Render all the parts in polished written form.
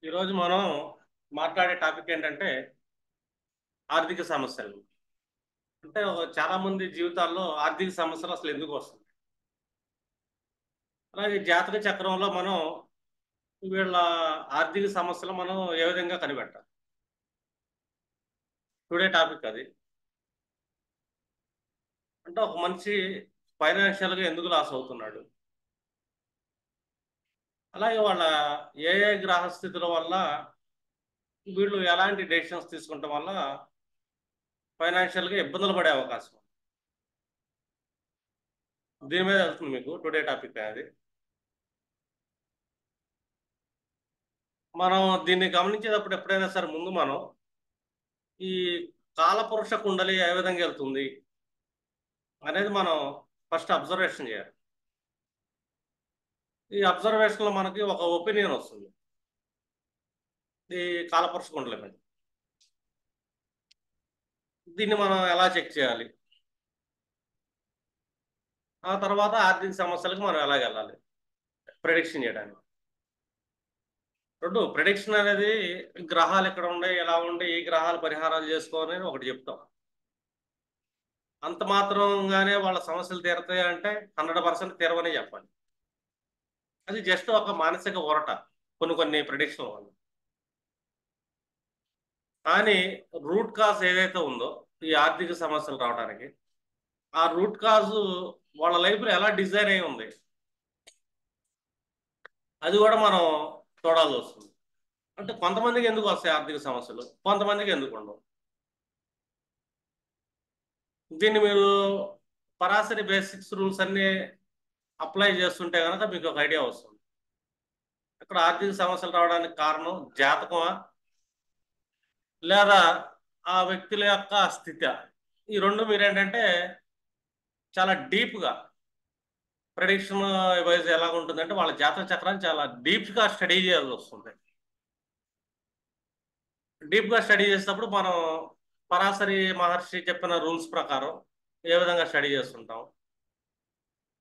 ఈరోజు మనం మాట్లాడే టాపిక్ ఏంటంటే ఆర్థిక సమస్యలు. అంటే చాలా మంది జీవితాల్లో ఆర్థిక సమస్యలు అసలు ఎందుకు వస్తుంది? అలాగే జాతక చక్రంలో మనం వీళ్ళ ఆర్థిక సమస్యలు మనం ఏ విధంగా కనిపెట్టాలి? టుడే టాపిక్ అది. అంటే ఒక మనిషి ఫైనాన్షియల్గా ఎందుకు లాస్ అవుతున్నాడు? అలాగే వాళ్ళ ఏ గ్రహ స్థితుల వల్ల వీళ్ళు ఎలాంటి డెసిషన్స్ తీసుకుంటాం వల్ల ఫైనాన్షియల్గా ఇబ్బందులు పడే అవకాశం ఉంది. దీని మీద వెళ్తుంది మీకు టుడే టాపిక్ అది. మనం దీన్ని గమనించేటప్పుడు ఎప్పుడైనా సరే ముందు మనం ఈ కాలపురుష కుండలి ఏ విధంగా వెళ్తుంది అనేది మనం ఫస్ట్ అబ్జర్వేషన్ చేయాలి. ఈ అబ్జర్వేషన్ లో మనకి ఒక ఒపీనియన్ వస్తుంది ఈ కాలపురుష కుండలి మీద. దీన్ని మనం ఎలా చెక్ చేయాలి, ఆ తర్వాత ఆర్థిక సమస్యలకు మనం ఎలా వెళ్ళాలి ప్రెడిక్షన్ చేయడానికి. రెండు ప్రెడిక్షన్ అనేది గ్రహాలు ఎక్కడ ఉండే ఎలా ఉండే ఈ గ్రహాలు పరిహారాలు చేసుకోవాలని ఒకటి చెప్తాం. అంత మాత్రంగానే వాళ్ళ సమస్యలు తీరతాయి అంటే 100% తీరవని చెప్పాలి. అది జస్ట్ ఒక మానసిక ఊరట కొన్ని కొన్ని ప్రెడిక్షన్ వల్ల. కానీ రూట్ కాజ్ ఏదైతే ఉందో ఈ ఆర్థిక సమస్యలు రావడానికి, ఆ రూట్ కాజ్ వాళ్ళ లైఫ్లో ఎలా డిజైన్ అయి ఉంది అది కూడా మనం చూడాల్సి వస్తుంది. అంటే కొంతమందికి ఎందుకు వస్తాయి ఆర్థిక సమస్యలు, కొంతమందికి ఎందుకు ఉండవు. దీన్ని మీరు పరాసరి బేసిక్స్ రూల్స్ అన్ని అప్లై చేస్తుంటే కనుక మీకు ఒక ఐడియా వస్తుంది. ఇక్కడ ఆర్థిక సమస్యలు రావడానికి కారణం జాతకమా లేదా ఆ వ్యక్తుల యొక్క స్థితి, ఈ రెండు మీరేంటంటే చాలా డీప్గా ప్రెడిక్షన్ వైజ్ ఎలా ఉంటుందంటే వాళ్ళ జాతక చక్రాన్ని చాలా డీప్గా స్టడీ చేయాల్సి వస్తుంది. డీప్గా స్టడీ చేసేటప్పుడు మనం పరాశరి మహర్షి చెప్పిన రూల్స్ ప్రకారం ఏ విధంగా స్టడీ చేస్తుంటాం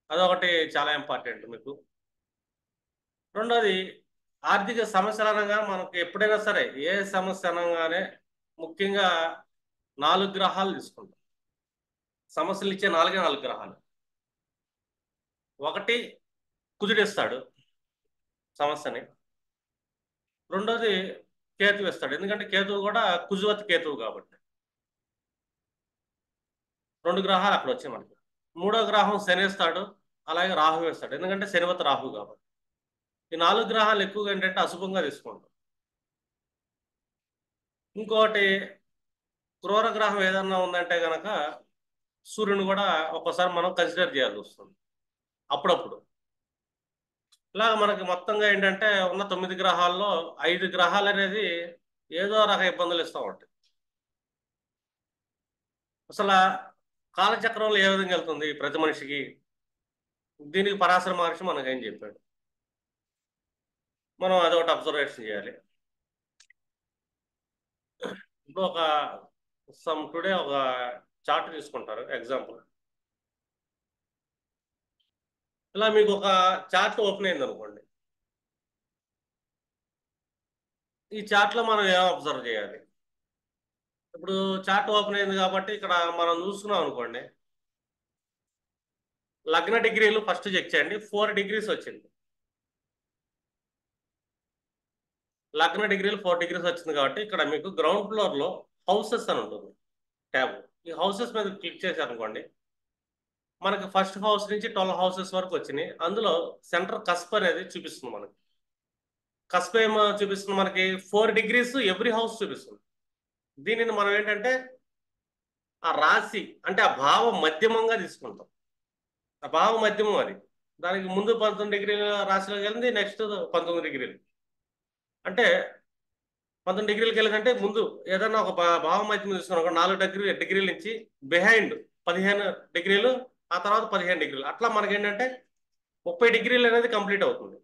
అదొకటి చాలా ఇంపార్టెంట్ మీకు. రెండోది ఆర్థిక సమస్యలు అనగా మనకు ఎప్పుడైనా సరే ఏ సమస్య అనగానే ముఖ్యంగా 4 గ్రహాలు తీసుకుంటాం. సమస్యలు ఇచ్చే నాలుగు గ్రహాలు. ఒకటి కుజుడిస్తాడు సమస్యని, రెండోది కేతువు ఇస్తాడు. ఎందుకంటే కేతువు కూడా కుజువత్ కేతువు కాబట్టి 2 గ్రహాలు అక్కడ వచ్చాయి మనకి. మూడో గ్రహం శని ఇస్తాడు, అలాగే రాహు ఇస్తాడు. ఎందుకంటే శనివత్ రాహు కాబట్టి ఈ 4 గ్రహాలు ఎక్కువగా ఏంటంటే అశుభంగా తీసుకుంటాం. ఇంకోటి క్రూర గ్రహం ఏదన్నా ఉందంటే గనక సూర్యుని కూడా ఒక్కోసారి మనం కన్సిడర్ చేయాల్సి వస్తుంది అప్పుడప్పుడు. ఇలాగ మనకి మొత్తంగా ఏంటంటే ఉన్న 9 గ్రహాల్లో 5 గ్రహాలు అనేది ఏదో రక ఇబ్బందులు ఇస్తూ ఉంటాయి. అసలు కాలచక్రంలో ఏ విధంగా వెళ్తుంది ప్రతి మనిషికి, దీనికి పరాశర మహర్షి మనకు ఏం చెప్పాడు, మనం అదొకటి అబ్జర్వేషన్ చేయాలి. ఇప్పుడు టుడే ఒక చార్ట్ తీసుకుంటారు ఎగ్జాంపుల్. ఇలా మీకు ఒక చార్ట్ ఓపెన్ అయింది అనుకోండి. ఈ చార్ట్లో మనం ఏం అబ్జర్వ్ చేయాలి? ఇప్పుడు చార్ట్ ఓపెన్ అయింది కాబట్టి ఇక్కడ మనం చూసుకున్నాం అనుకోండి, లగ్న డిగ్రీలు ఫస్ట్ చెక్ చేయండి. 4 డిగ్రీస్ వచ్చింది. లగ్న డిగ్రీలు 4 డిగ్రీస్ వచ్చింది కాబట్టి ఇక్కడ మీకు గ్రౌండ్ ఫ్లోర్లో హౌసెస్ అని ఉంటుంది ట్యాబ్. ఈ హౌసెస్ మీద క్లిక్ చేశారు అనుకోండి, మనకి ఫస్ట్ హౌస్ నుంచి 12 హౌసెస్ వరకు వచ్చినాయి. అందులో సెంటర్ కస్ప్ అనేది చూపిస్తుంది మనకి. కస్ప్ ఏమో చూపిస్తుంది మనకి 4 డిగ్రీస్ ఎవ్రీ హౌస్ చూపిస్తుంది. దీనిని మనం ఏంటంటే ఆ రాశి అంటే ఆ భావం మధ్యమంగా తీసుకుంటాం. ఆ భావం మధ్యమం అది. దానికి ముందు 19 డిగ్రీల రాశిలోకి వెళ్ళింది, నెక్స్ట్ 19 డిగ్రీలు. అంటే 19 డిగ్రీలకి వెళ్ళిందంటే ముందు ఏదన్నా ఒక భావం మధ్యమం తీసుకున్నాం ఒక 4 డిగ్రీల నుంచి బిహైండ్ 15 డిగ్రీలు, ఆ తర్వాత 15 డిగ్రీలు. అట్లా మనకేంటంటే 30 డిగ్రీలు అనేది కంప్లీట్ అవుతుంది.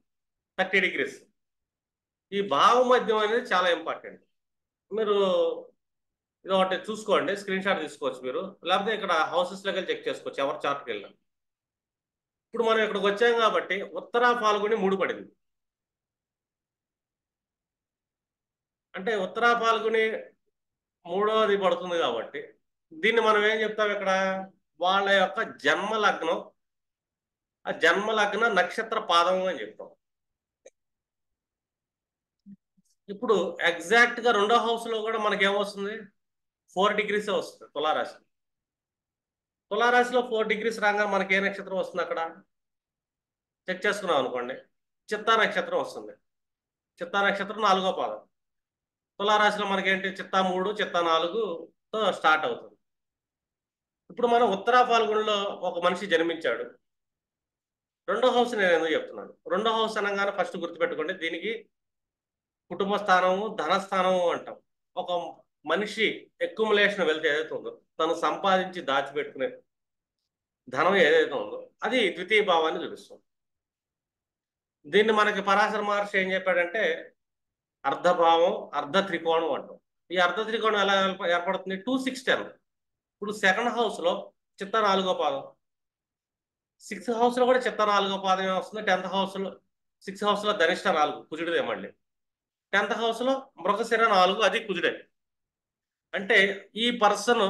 30 డిగ్రీస్. ఈ భావ మధ్యం అనేది చాలా ఇంపార్టెంట్. మీరు ఇది ఒకటి చూసుకోండి, స్క్రీన్ షాట్ తీసుకోవచ్చు మీరు, లేకపోతే ఇక్కడ హౌసెస్లోకి వెళ్ళి చెక్ చేసుకోవచ్చు ఎవరి చార్ట్కి వెళ్ళినా. ఇప్పుడు మనం ఇక్కడికి వచ్చాం కాబట్టి ఉత్తర ఫాల్గుని 3 పడింది. అంటే ఉత్తరా పాల్గొని మూడోది పడుతుంది కాబట్టి దీన్ని మనం ఏం చెప్తాం ఇక్కడ, వాళ్ళ యొక్క జన్మ లగ్నం, ఆ జన్మ లగ్న నక్షత్ర పాదం అని చెప్తాం. ఇప్పుడు ఎగ్జాక్ట్ గా రెండో హౌస్ లో కూడా మనకి ఏమొస్తుంది, 4 degrees వస్తుంది తులారాశి. తులారాశిలో 4 degrees రాగా మనకి ఏ నక్షత్రం వస్తుంది అక్కడ చెక్ చేసుకున్నాం అనుకోండి, చిత్తా నక్షత్రం వస్తుంది. చిత్తా నక్షత్రం 4వ పాదం. తులారాశిలో మనకేంటి, చిత్తా 3, చిత్తా 4తో స్టార్ట్ అవుతుంది. ఇప్పుడు మనం ఉత్తరా పాల్గొనలో ఒక మనిషి జన్మించాడు. రెండో హౌస్ నేను ఎందుకు చెప్తున్నాను, రెండో హౌస్ అనగానే ఫస్ట్ గుర్తుపెట్టుకోండి, దీనికి కుటుంబ స్థానము, ధనస్థానము అంటాం. ఒక మనిషి ఎక్యుములేషన్ వెల్త్ ఏదైతే ఉందో, తను సంపాదించి దాచిపెట్టుకునే ధనం ఏదైతే ఉందో అది ద్వితీయ భావాన్ని చూపిస్తుంది. దీన్ని మనకి పరాశర మహర్షి ఏం చెప్పాడంటే అర్ధభావం, అర్ధ త్రికోణం అంటాం. ఈ అర్ధ త్రికోణం ఎలా ఏర్పడుతుంది, 2, 6, 10. ఇప్పుడు సెకండ్ హౌస్ లో చిత్త 4వ పాదం, 6th హౌస్ లో కూడా చిత్త 4వ పాదమే వస్తుంది. 10th హౌస్ లో, 6th హౌస్ లో ధనిష్ట 4 కుజుడిదే, మళ్ళీ 10th హౌస్ లో మృగశిర 4 అది కుజుడే. అంటే ఈ పర్సన్,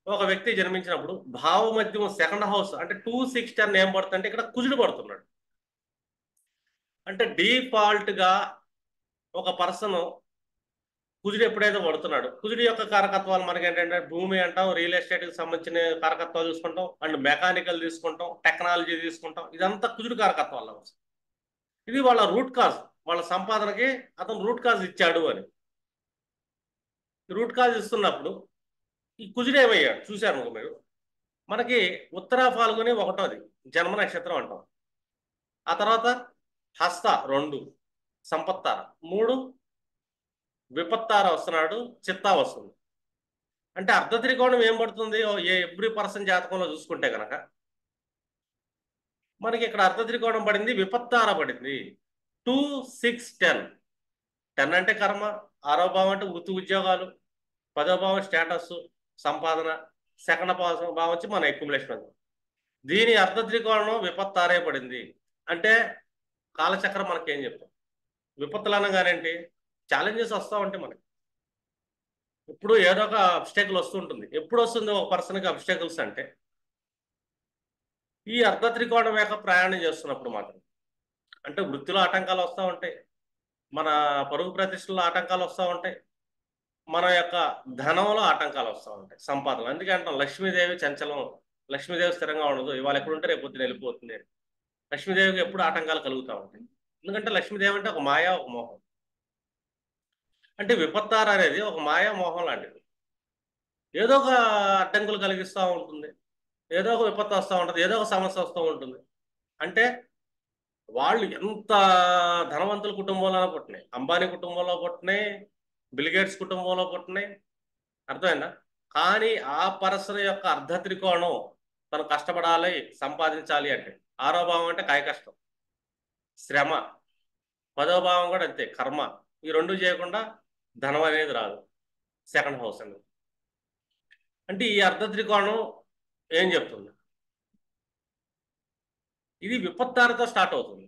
ఒక వ్యక్తి జన్మించినప్పుడు భావ మధ్యం సెకండ్ హౌస్ అంటే 2, 6, 10 ఏం పడుతుంది అంటే ఇక్కడ కుజుడు పడుతున్నాడు. అంటే డిఫాల్ట్ గా ఒక పర్సన్ కుజుడు ఎప్పుడైతే పడుతున్నాడు, కుజుడు యొక్క కారకత్వాలు మనకి ఏంటంటే భూమి అంటాం, రియల్ ఎస్టేట్ కి సంబంధించిన కారకత్వాలు చూసుకుంటాం, అండ్ మెకానికల్ తీసుకుంటాం, టెక్నాలజీ తీసుకుంటాం. ఇదంతా కుజుడు కారకత్వాల్లో వస్తుంది. ఇది వాళ్ళ రూట్ కాజ్, వాళ్ళ సంపాదనకి అతను రూట్ కాజ్ ఇచ్చాడు అని. రూట్ కాజ్ ఇస్తున్నప్పుడు ఈ కుజుడు ఏమయ్యాడు చూశారు మీరు, మనకి ఉత్తరా పాల్గొని 1వది జన్మ నక్షత్రం అంటాం. ఆ తర్వాత హస్త 2, సంపత్తార 3, విపత్తార వస్తున్నాడు, చిత్తా వస్తుంది. అంటే అర్ధ త్రికోణం ఏం పడుతుంది ఎవ్రీ పర్సన్ జాతకంలో చూసుకుంటే కనుక మనకి ఇక్కడ అర్ధ త్రికోణం పడింది, విపత్తార పడింది. 2, 6, 10. 10 అంటే కర్మ, 6వ భావం అంటే వృత్తి ఉద్యోగాలు, 10వ భావం స్టేటస్ సంపాదన, సెకండ్ భావం వచ్చి మన అక్యుములేషన్. దీని అర్ధ త్రికోణం విపత్తారే పడింది. అంటే కాలచక్రం మనకేం చెప్తాం, విపత్తులు అనగానేంటి, ఛాలెంజెస్ వస్తూ ఉంటాయి మనకి. ఇప్పుడు ఏదో ఒక అబ్స్టేకల్ వస్తుంటుంది. ఎప్పుడు వస్తుంది ఒక పర్సన్కి అబ్స్టేకల్స్ అంటే ఈ అర్ధ త్రికోణం యొక్క ప్రయాణం చేస్తున్నప్పుడు మాత్రం. అంటే వృత్తిలో ఆటంకాలు వస్తూ ఉంటాయి, మన పరుగు ప్రతిష్టలో ఆటంకాలు వస్తూ ఉంటాయి, మన యొక్క ధనంలో ఆటంకాలు వస్తూ ఉంటాయి, సంపాదన. అందుకే అంటాం లక్ష్మీదేవి చంచలం, లక్ష్మీదేవి స్థిరంగా ఉండదు, ఇవాళ ఎప్పుడు ఉంటే రేపు పొద్దున వెళ్ళిపోతుంది. లక్ష్మీదేవికి ఎప్పుడు ఆటంకాలు కలుగుతూ ఉంటాయి. ఎందుకంటే లక్ష్మీదేవి అంటే ఒక మాయా, ఒక మోహం. అంటే విపత్తార అనేది ఒక మాయా మోహం లాంటిది. ఏదో ఒక అడ్డంకులు కలిగిస్తూ ఉంటుంది, ఏదో ఒక విపత్తు వస్తూ ఉంటుంది, ఏదో ఒక సమస్య వస్తూ ఉంటుంది. అంటే వాళ్ళు ఎంత ధనవంతుల కుటుంబంలో పుట్టినాయి, అంబానీ కుటుంబంలో పుట్టినాయి, బిల్గేట్స్ కుటుంబంలో పుట్టినాయి, అర్థమైందా. కానీ ఆ పర్సన్ యొక్క అర్ధ త్రికోణం తను కష్టపడాలి, సంపాదించాలి అంటే 6వ భావం అంటే కాయ కష్టం, శ్రమ. 10వ భావం కూడా అంతే, కర్మ. ఈ రెండు చేయకుండా ధనం అనేది రాదు, సెకండ్ హౌస్ అనేది. అంటే ఈ అర్ధ త్రికోణం ఏం చెప్తుంది, ఇది విపత్తారతో స్టార్ట్ అవుతుంది.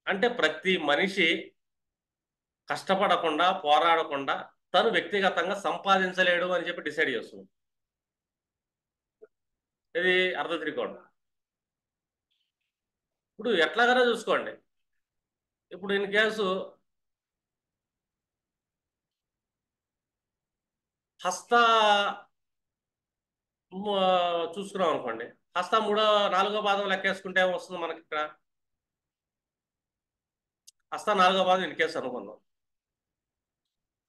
అంటే ప్రతి మనిషి కష్టపడకుండా, పోరాడకుండా తను వ్యక్తిగతంగా సంపాదించలేడు అని చెప్పి డిసైడ్ చేస్తుంది. ఇది అర్ధ త్రికోణం. ఇప్పుడు ఎట్లాగైనా చూసుకోండి, ఇప్పుడు ఇన్ కేసు హస్త చూసుకున్నాం అనుకోండి, హస్త 4వ పాదం లెక్కేసుకుంటే ఏమొస్తుంది మనకి ఇక్కడ, హస్త 4వ పాదం ఇన్ కేసు అనుకుందాం.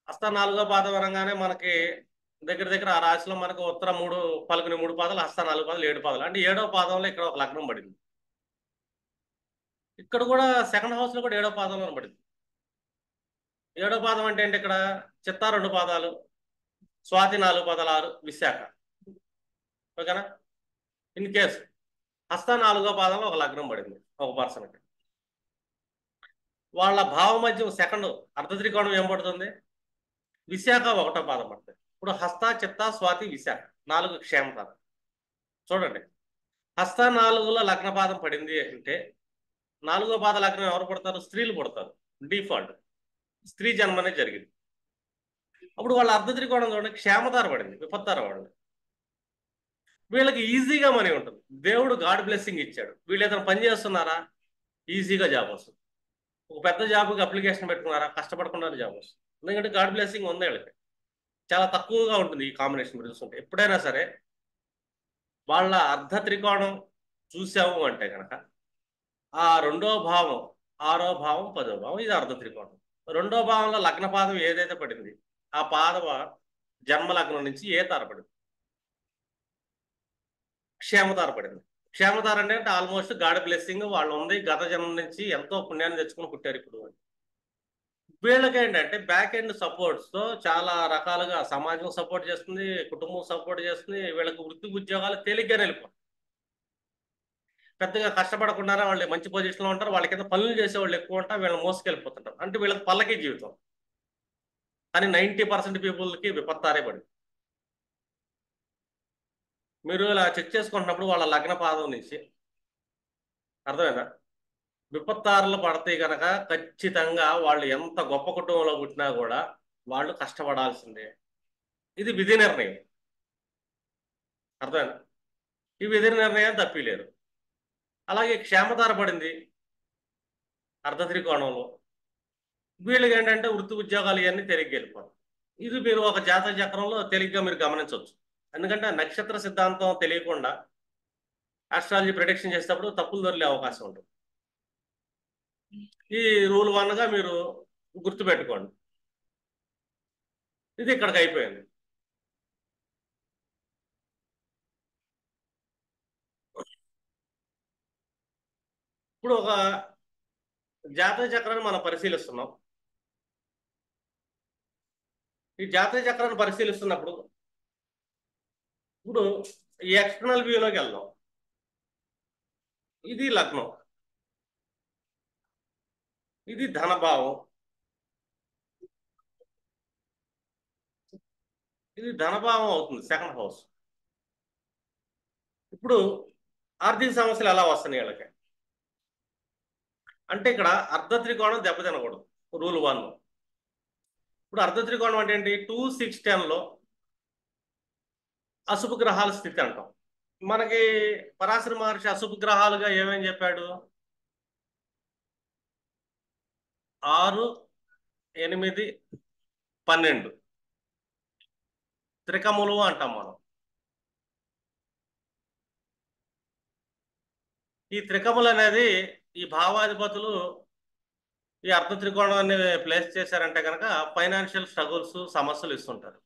హస్త 4వ పాదం అనగానే మనకి దగ్గర దగ్గర ఆ రాశిలో మనకు ఉత్తర 3, పలుకుని 3 పాదాలు, హస్త 4 పాదాలు, 7 పాదాలు. అంటే 7వ పాదంలో ఇక్కడ ఒక లగ్నం పడింది. ఇక్కడ కూడా సెకండ్ హౌస్ లో కూడా 7వ పాదంలో పడింది. 7వ పాదం అంటే ఏంటి, ఇక్కడ చిత్తా 2 పాదాలు, స్వాతి 4 పాదాలు, 6, విశాఖ. ఓకేనా. ఇన్ కేసు హస్త 4వ పాదంలో ఒక లగ్నం పడింది ఒక పర్సన్కి, వాళ్ళ భావ మధ్యం సెకండ్ అర్ధ త్రికోణం ఏం పడుతుంది, విశాఖ 1వ పాదం పడుతుంది. ఇప్పుడు హస్త, చిత్త, స్వాతి, విశాఖ 4 క్షేమపాదం. చూడండి, హస్త 4లో లగ్న పాదం పడింది అంటే 4వ పాద లగ్నం ఎవరు పడతారు, స్త్రీలు పడతారు. డిఫాల్ట్ స్త్రీ జన్మనే జరిగింది. అప్పుడు వాళ్ళ అర్ధ త్రికోణం చూడండి, క్షేమతార పడింది, విపత్తార పడింది. వీళ్ళకి ఈజీగా మనీ ఉంటుంది. దేవుడు గాడ్ బ్లెస్సింగ్ ఇచ్చాడు. వీళ్ళు ఏదైనా పని చేస్తున్నారా, ఈజీగా జాబ్ వస్తుంది. ఒక పెద్ద జాబ్కి అప్లికేషన్ పెట్టుకున్నారా, కష్టపడకుండా జాబ్ వస్తుంది. ఎందుకంటే గాడ్ బ్లెస్సింగ్ ఉంది వీళ్ళకి. చాలా తక్కువగా ఉంటుంది ఈ కాంబినేషన్ మీరు చూస్తుంటే. ఎప్పుడైనా సరే వాళ్ళ అర్ధ త్రికోణం చూసాము అంటే కనుక ఆ రెండో భావం, ఆరో భావం, పదో భావం, ఇది అర్ధ త్రికోణం. రెండో భావంలో లగ్న పాదం ఏదైతే పడింది, ఆ పాదవ జన్మ లగ్నం నుంచి ఏ తార పడింది, క్షేమతార పడింది. క్షేమతార అంటే ఆల్మోస్ట్ గాడ్ బ్లెస్సింగ్ వాళ్ళు ఉంది. గత జన్మ నుంచి ఎంతో పుణ్యాన్ని తెచ్చుకుని పుట్టారు ఇప్పుడు. వీళ్ళకి ఏంటంటే బ్యాక్ ఎండ్ సపోర్ట్స్ తో చాలా రకాలుగా సమాజం సపోర్ట్ చేస్తుంది, కుటుంబం సపోర్ట్ చేస్తుంది. వీళ్ళకి వృత్తి ఉద్యోగాలు తేలిగ్గా వెళ్ళిపోతారు. పెద్దగా కష్టపడకుండా వాళ్ళు మంచి పొజిషన్లో ఉంటారు. వాళ్ళ కింద పనులు చేసే వాళ్ళు ఎక్కువ ఉంటారు. వీళ్ళని మోసుకెళ్ళిపోతుంటారు. అంటే వీళ్ళకి పల్లకి జీవితం. కానీ 90% పీపుల్కి విపత్తారే పడింది. మీరు ఇలా చెక్ చేసుకుంటున్నప్పుడు వాళ్ళ లగ్న పాదం నుంచి అర్థమైందా, విపత్తారులు పడితే కనుక ఖచ్చితంగా వాళ్ళు ఎంత గొప్ప కుటుంబంలో పుట్టినా కూడా వాళ్ళు కష్టపడాల్సిందే. ఇది విధి నిర్ణయం. అర్థమైందా, ఈ విధి నిర్ణయం తప్పిలేరు. అలాగే క్షేమతార పడింది అర్ధ త్రికోణంలో. వీళ్ళకి ఏంటంటే వృత్తి ఉద్యోగాలు ఇవన్నీ తెలిగ్గా వెళ్ళిపోతాయి. ఇది మీరు ఒక జాతక చక్రంలో తెలిగ్గా మీరు గమనించవచ్చు. ఎందుకంటే నక్షత్ర సిద్ధాంతం తెలియకుండా ఆస్ట్రాలజీ ప్రిడిక్షన్ చేసేటప్పుడు తప్పులు దొరికే అవకాశం ఉంటుంది. ఈ రూల్ 1గా మీరు గుర్తుపెట్టుకోండి. ఇది ఇక్కడికి అయిపోయింది. ఇప్పుడు ఒక జాతక చక్రాన్ని మనం పరిశీలిస్తున్నాం. ఈ జాతక చక్రాన్ని పరిశీలిస్తున్నప్పుడు ఇప్పుడు ఈ ఎక్స్టర్నల్ వ్యూలోకి వెళ్దాం. ఇది లగ్నం, ఇది ధనభావం, ఇది ధనభావం అవుతుంది, సెకండ్ హౌస్. ఇప్పుడు ఆర్థిక సమస్యలు ఎలా వస్తున్నాయి వీళ్ళకి అంటే ఇక్కడ అర్ధ త్రికోణం దెబ్బతినకూడదు, రూల్ 1. ఇప్పుడు అర్ధ త్రికోణం అంటే ఏంటి, 2, 6, 10లో అశుభ గ్రహాల స్థితి అంటాం. మనకి పరాశర మహర్షి అశుభ గ్రహాలుగా ఏమేమి చెప్పాడు, 6, 8, 12 త్రికములు అంటాం మనం. ఈ త్రికములు అనేది ఈ భావాధిపతులు ఈ అర్ధ త్రికోణాన్ని ప్లేస్ చేశారంటే కనుక ఫైనాన్షియల్ స్ట్రగుల్స్, సమస్యలు ఇస్తుంటారు.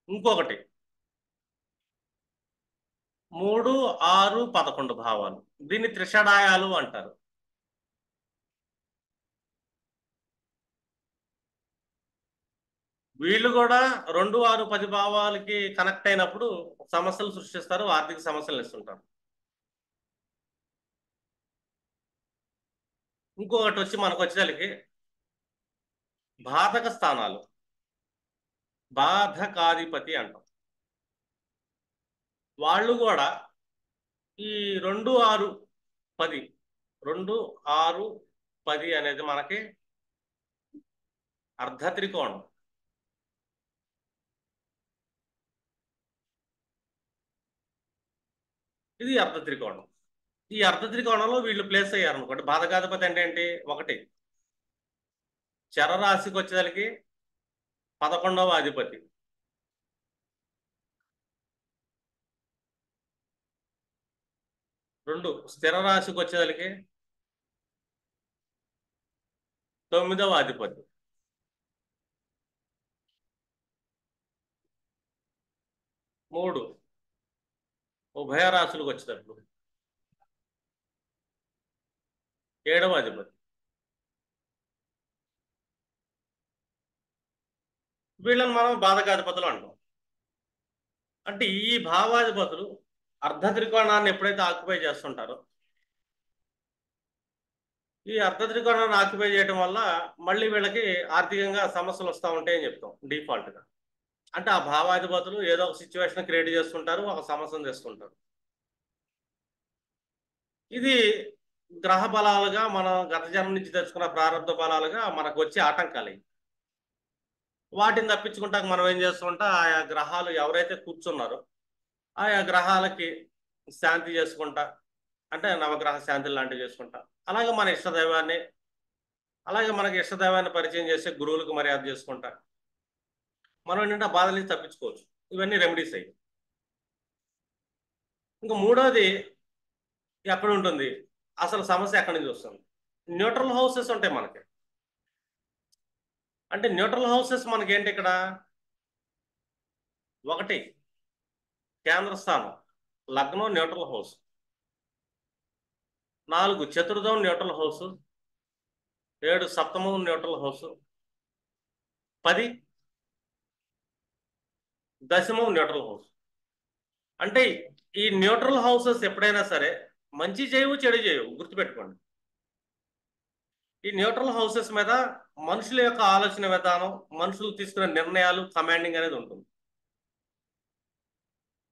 ఇంకొకటి 3, 6, 11 భావాలు, దీన్ని త్రిషడాయాలు అంటారు. వీళ్ళు కూడా 2, 6, 10 భావాలకి కనెక్ట్ అయినప్పుడు సమస్యలు సృష్టిస్తారు, ఆర్థిక సమస్యలు ఇస్తుంటారు. ఇంకొకటి వచ్చి మనకు వచ్చేసరికి బాధక స్థానాలు, బాధకాధిపతి అంటాం. వాళ్ళు కూడా ఈ 2, 6, 10, 2, 6, 10 అనేది మనకి అర్ధ త్రికోణం. ఇది అర్ధ త్రికోణం. ఈ అర్ధ త్రికోణంలో వీళ్ళు ప్లేస్ అయ్యారు అనుకోండి. బాధకాధిపతి అంటే ఏంటి, ఒకటి చరరాశికి వచ్చేసరికి 11వ అధిపతి, 2 స్థిర రాశికి వచ్చేసరికి 9వ అధిపతి, 3 ఉభయ రాశులకు వచ్చేటప్పుడు 7వ అధిపతి. వీళ్ళని మనం బాధకాధిపతులు అంటాం. అంటే ఈ భావాధిపతులు అర్ధ త్రికోణాన్ని ఎప్పుడైతే ఆక్యుపై చేస్తుంటారో, ఈ అర్ధ త్రికోణాన్ని ఆక్యుపై చేయడం వల్ల మళ్ళీ వీళ్ళకి ఆర్థికంగా సమస్యలు వస్తూ ఉంటాయని చెప్తాం డిఫాల్ట్గా. అంటే ఆ భావాధిపతులు ఏదో ఒక సిచ్యువేషన్ క్రియేట్ చేస్తుంటారు, ఒక సమస్యను తెస్తుంటారు. ఇది గ్రహ బలాలుగా మనం గత జన్మ నుంచి తెచ్చుకున్న ప్రారంభ బలాలుగా మనకు వచ్చే ఆటంకాలు. వాటిని తప్పించుకుంటాక మనం ఏం చేస్తుంటే ఆయా గ్రహాలు ఎవరైతే కూర్చున్నారో ఆయా గ్రహాలకి శాంతి చేసుకుంటా, అంటే నవగ్రహ శాంతి లాంటివి చేసుకుంటా, అలాగే మన ఇష్టదైవాన్ని, అలాగే మనకి ఇష్టదైవాన్ని పరిచయం చేసే గురువులకు మర్యాద చేసుకుంటా మనం ఏంటంటే ఆ బాధ నుంచి తప్పించుకోవచ్చు. ఇవన్నీ రెమెడీస్ అయ్యి. ఇంకా మూడోది ఎక్కడ ఉంటుంది, అసలు సమస్య ఎక్కడి నుంచి వస్తుంది. న్యూట్రల్ హౌసెస్ ఉంటాయి మనకి. అంటే న్యూట్రల్ హౌసెస్ మనకేంటి ఇక్కడ, ఒకటి కేంద్ర స్థానం లగ్నం న్యూట్రల్ హౌస్, 4 చతుర్థం న్యూట్రల్ హౌస్, 7 సప్తమం న్యూట్రల్ హౌస్, 10 దశమం న్యూట్రల్ హౌస్. అంటే ఈ న్యూట్రల్ హౌసెస్ ఎప్పుడైనా సరే మంచి చేయవు చెడు చేయవు, గుర్తుపెట్టుకోండి. ఈ న్యూట్రల్ హౌసెస్ మీద మనుషుల యొక్క ఆలోచన విధానం, మనుషులు తీసుకునే నిర్ణయాలు, కమాండింగ్ అనేది ఉంటుంది.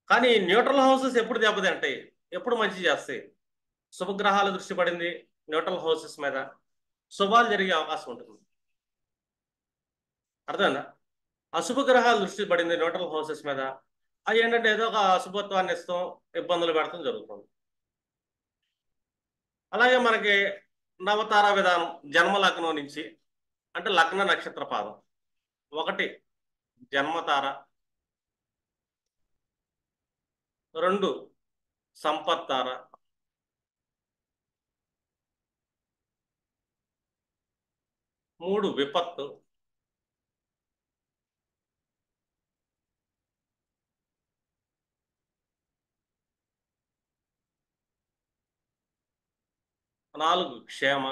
కానీ న్యూట్రల్ హౌసెస్ ఎప్పుడు దెబ్బతింటాయి, ఎప్పుడు మంచి చేస్తాయి, శుభగ్రహాల దృష్టి పడింది న్యూట్రల్ హౌసెస్ మీద, శుభాలు జరిగే అవకాశం ఉంటుంది. అర్థమైందా? అశుభ గ్రహాల దృష్టి పడింది న్యూట్రల్ హౌసెస్ మీద, అవి ఏంటంటే ఏదో ఒక అశుభత్వాన్ని ఇస్తాం, ఇబ్బందులు పెడతాం జరుగుతుంది. అలాగే మనకి నవతార విధానం జన్మ లగ్నం నుంచి, అంటే లగ్న నక్షత్ర పాదం, 1 జన్మతార, 2 సంపత్తార, 3 విపత్తు, 4 క్షేమ,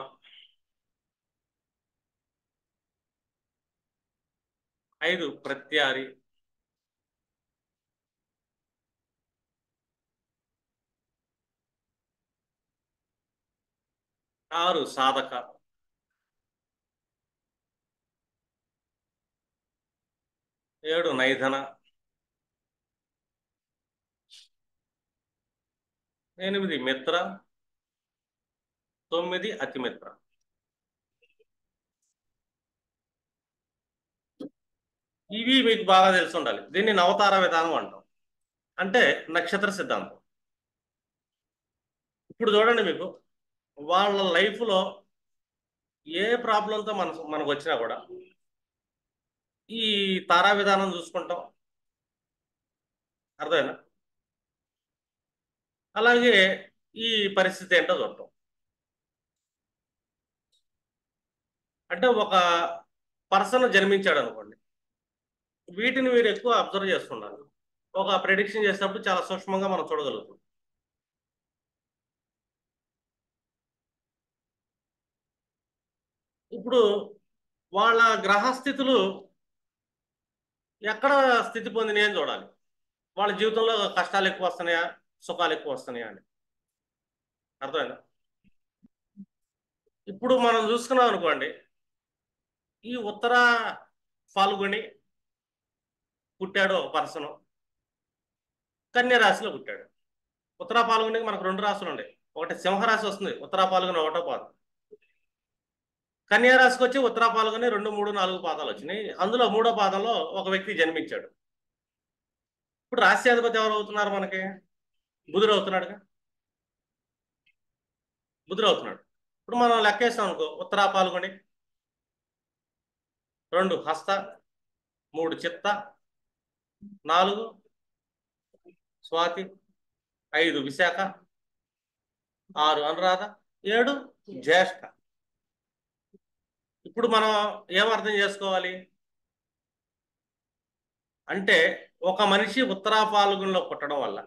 5 ప్రత్యారి, 6 సాధక, 7 నైధన, 8 మిత్ర, 9 అతిమిత్ర. ఇవి మీకు బాగా తెలిసి ఉండాలి. దీన్ని నవతార విధానం అంటాం, అంటే నక్షత్ర సిద్ధాంతం. ఇప్పుడు చూడండి, మీకు వాళ్ళ లైఫ్లో ఏ ప్రాబ్లంతో మనకు వచ్చినా కూడా ఈ తారా విధానం చూసుకుంటాం. అర్థమైనా? అలాగే ఈ పరిస్థితి ఏంటో చూడటం. అంటే ఒక పర్సన్ జన్మించాడు అనుకోండి, వీటిని మీరు ఎక్కువ అబ్జర్వ్ చేస్తున్నారు. ఒక ప్రెడిక్షన్ చేసినప్పుడు చాలా సూక్ష్మంగా మనం చూడగలుగుతాం. ఇప్పుడు వాళ్ళ గ్రహస్థితులు ఎక్కడ స్థితి పొందినాయి అని చూడాలి. వాళ్ళ జీవితంలో కష్టాలు ఎక్కువ వస్తున్నాయా, సుఖాలు ఎక్కువ వస్తున్నాయా అని. అర్థమైందా? ఇప్పుడు మనం చూసుకున్నాం అనుకోండి, ఈ ఉత్తర ఫాల్గుని పుట్టాడు ఒక పర్సన్, కన్య రాశిలో పుట్టాడు. ఉత్తరా పాల్గొనికి మనకు 2 రాశులు ఉన్నాయి, ఒకటి సింహరాశి వస్తుంది, ఉత్తరా పాల్గొని 1వ పాదం. కన్యా రాశికి వచ్చి ఉత్తరా పాల్గొని 2, 3, 4 పాదాలు వచ్చినాయి. అందులో 3వ పాదంలో ఒక వ్యక్తి జన్మించాడు. ఇప్పుడు రాశ్యాధిపతి ఎవరు అవుతున్నారు మనకి? బుధుడు అవుతున్నాడుగా. బుధుడు అవుతున్నాడు. ఇప్పుడు మనం లెక్కేస్తాం అనుకో, ఉత్తరా పాల్గొని 2 హస్త, 3 చిత్త, 4 స్వాతి, 5 విశాఖ, 6 అనురాధ, 7 జ్యేష్ఠ. ఇప్పుడు మనం ఏం అర్థం చేసుకోవాలి అంటే, ఒక మనిషి ఉత్తరా ఫాల్గుణిలో పుట్టడం వల్ల,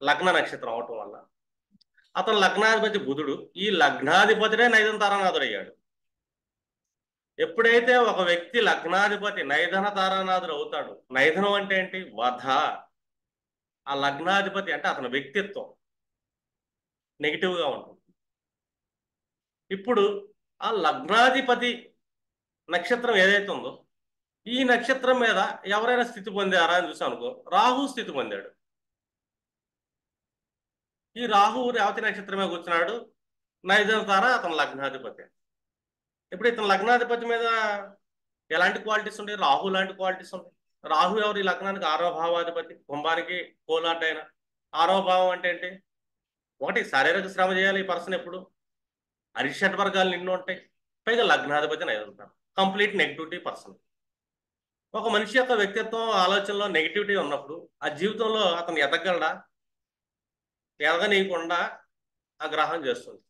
లగ్న నక్షత్రం అవటం వల్ల, అతను లగ్నాధిపతి బుధుడు, ఈ లగ్నాధిపతినే నైదన తారానాథుడు అయ్యాడు. ఎప్పుడైతే ఒక వ్యక్తి లగ్నాధిపతి నైదన తారానాథుడు అవుతాడు, నైదనం అంటే ఏంటి? వధ. ఆ లగ్నాధిపతి అంటే అతని వ్యక్తిత్వం నెగిటివ్గా ఉంటుంది. ఇప్పుడు ఆ లగ్నాధిపతి నక్షత్రం ఏదైతే ఉందో, ఈ నక్షత్రం మీద ఎవరైనా స్థితి పొందారా అని చూసాం అనుకో, రాహు స్థితి పొందాడు. ఈ రాహువు రేవతి నక్షత్రమే కూర్చున్నాడు, నైదన తార అతని లగ్నాధిపతి. ఇప్పుడు ఇతని లగ్నాధిపతి మీద ఎలాంటి క్వాలిటీస్ ఉంటాయి? రాహు లాంటి క్వాలిటీస్ ఉంటాయి. రాహు ఎవరు? ఈ లగ్నానికి 6వ భావాధిపతి, కుంభానికి కోలార్డ్ అయిన. 6వ భావం అంటే ఏంటి? ఒకటి, శారీరక శ్రమ చేయాలి ఈ పర్సన్ ఎప్పుడు. అరిషడ్ వర్గాలు నిన్ను ఉంటాయి. పైగా లగ్నాధిపతిని అయి ఉంటారు. Complete negativity person. ఒక మనిషి యొక్క వ్యక్తిత్వం, ఆలోచనలో నెగిటివిటీ ఉన్నప్పుడు ఆ జీవితంలో అతను ఎదగలడా? ఎదగనీయకుండా ఆ గ్రహం చేస్తుంది.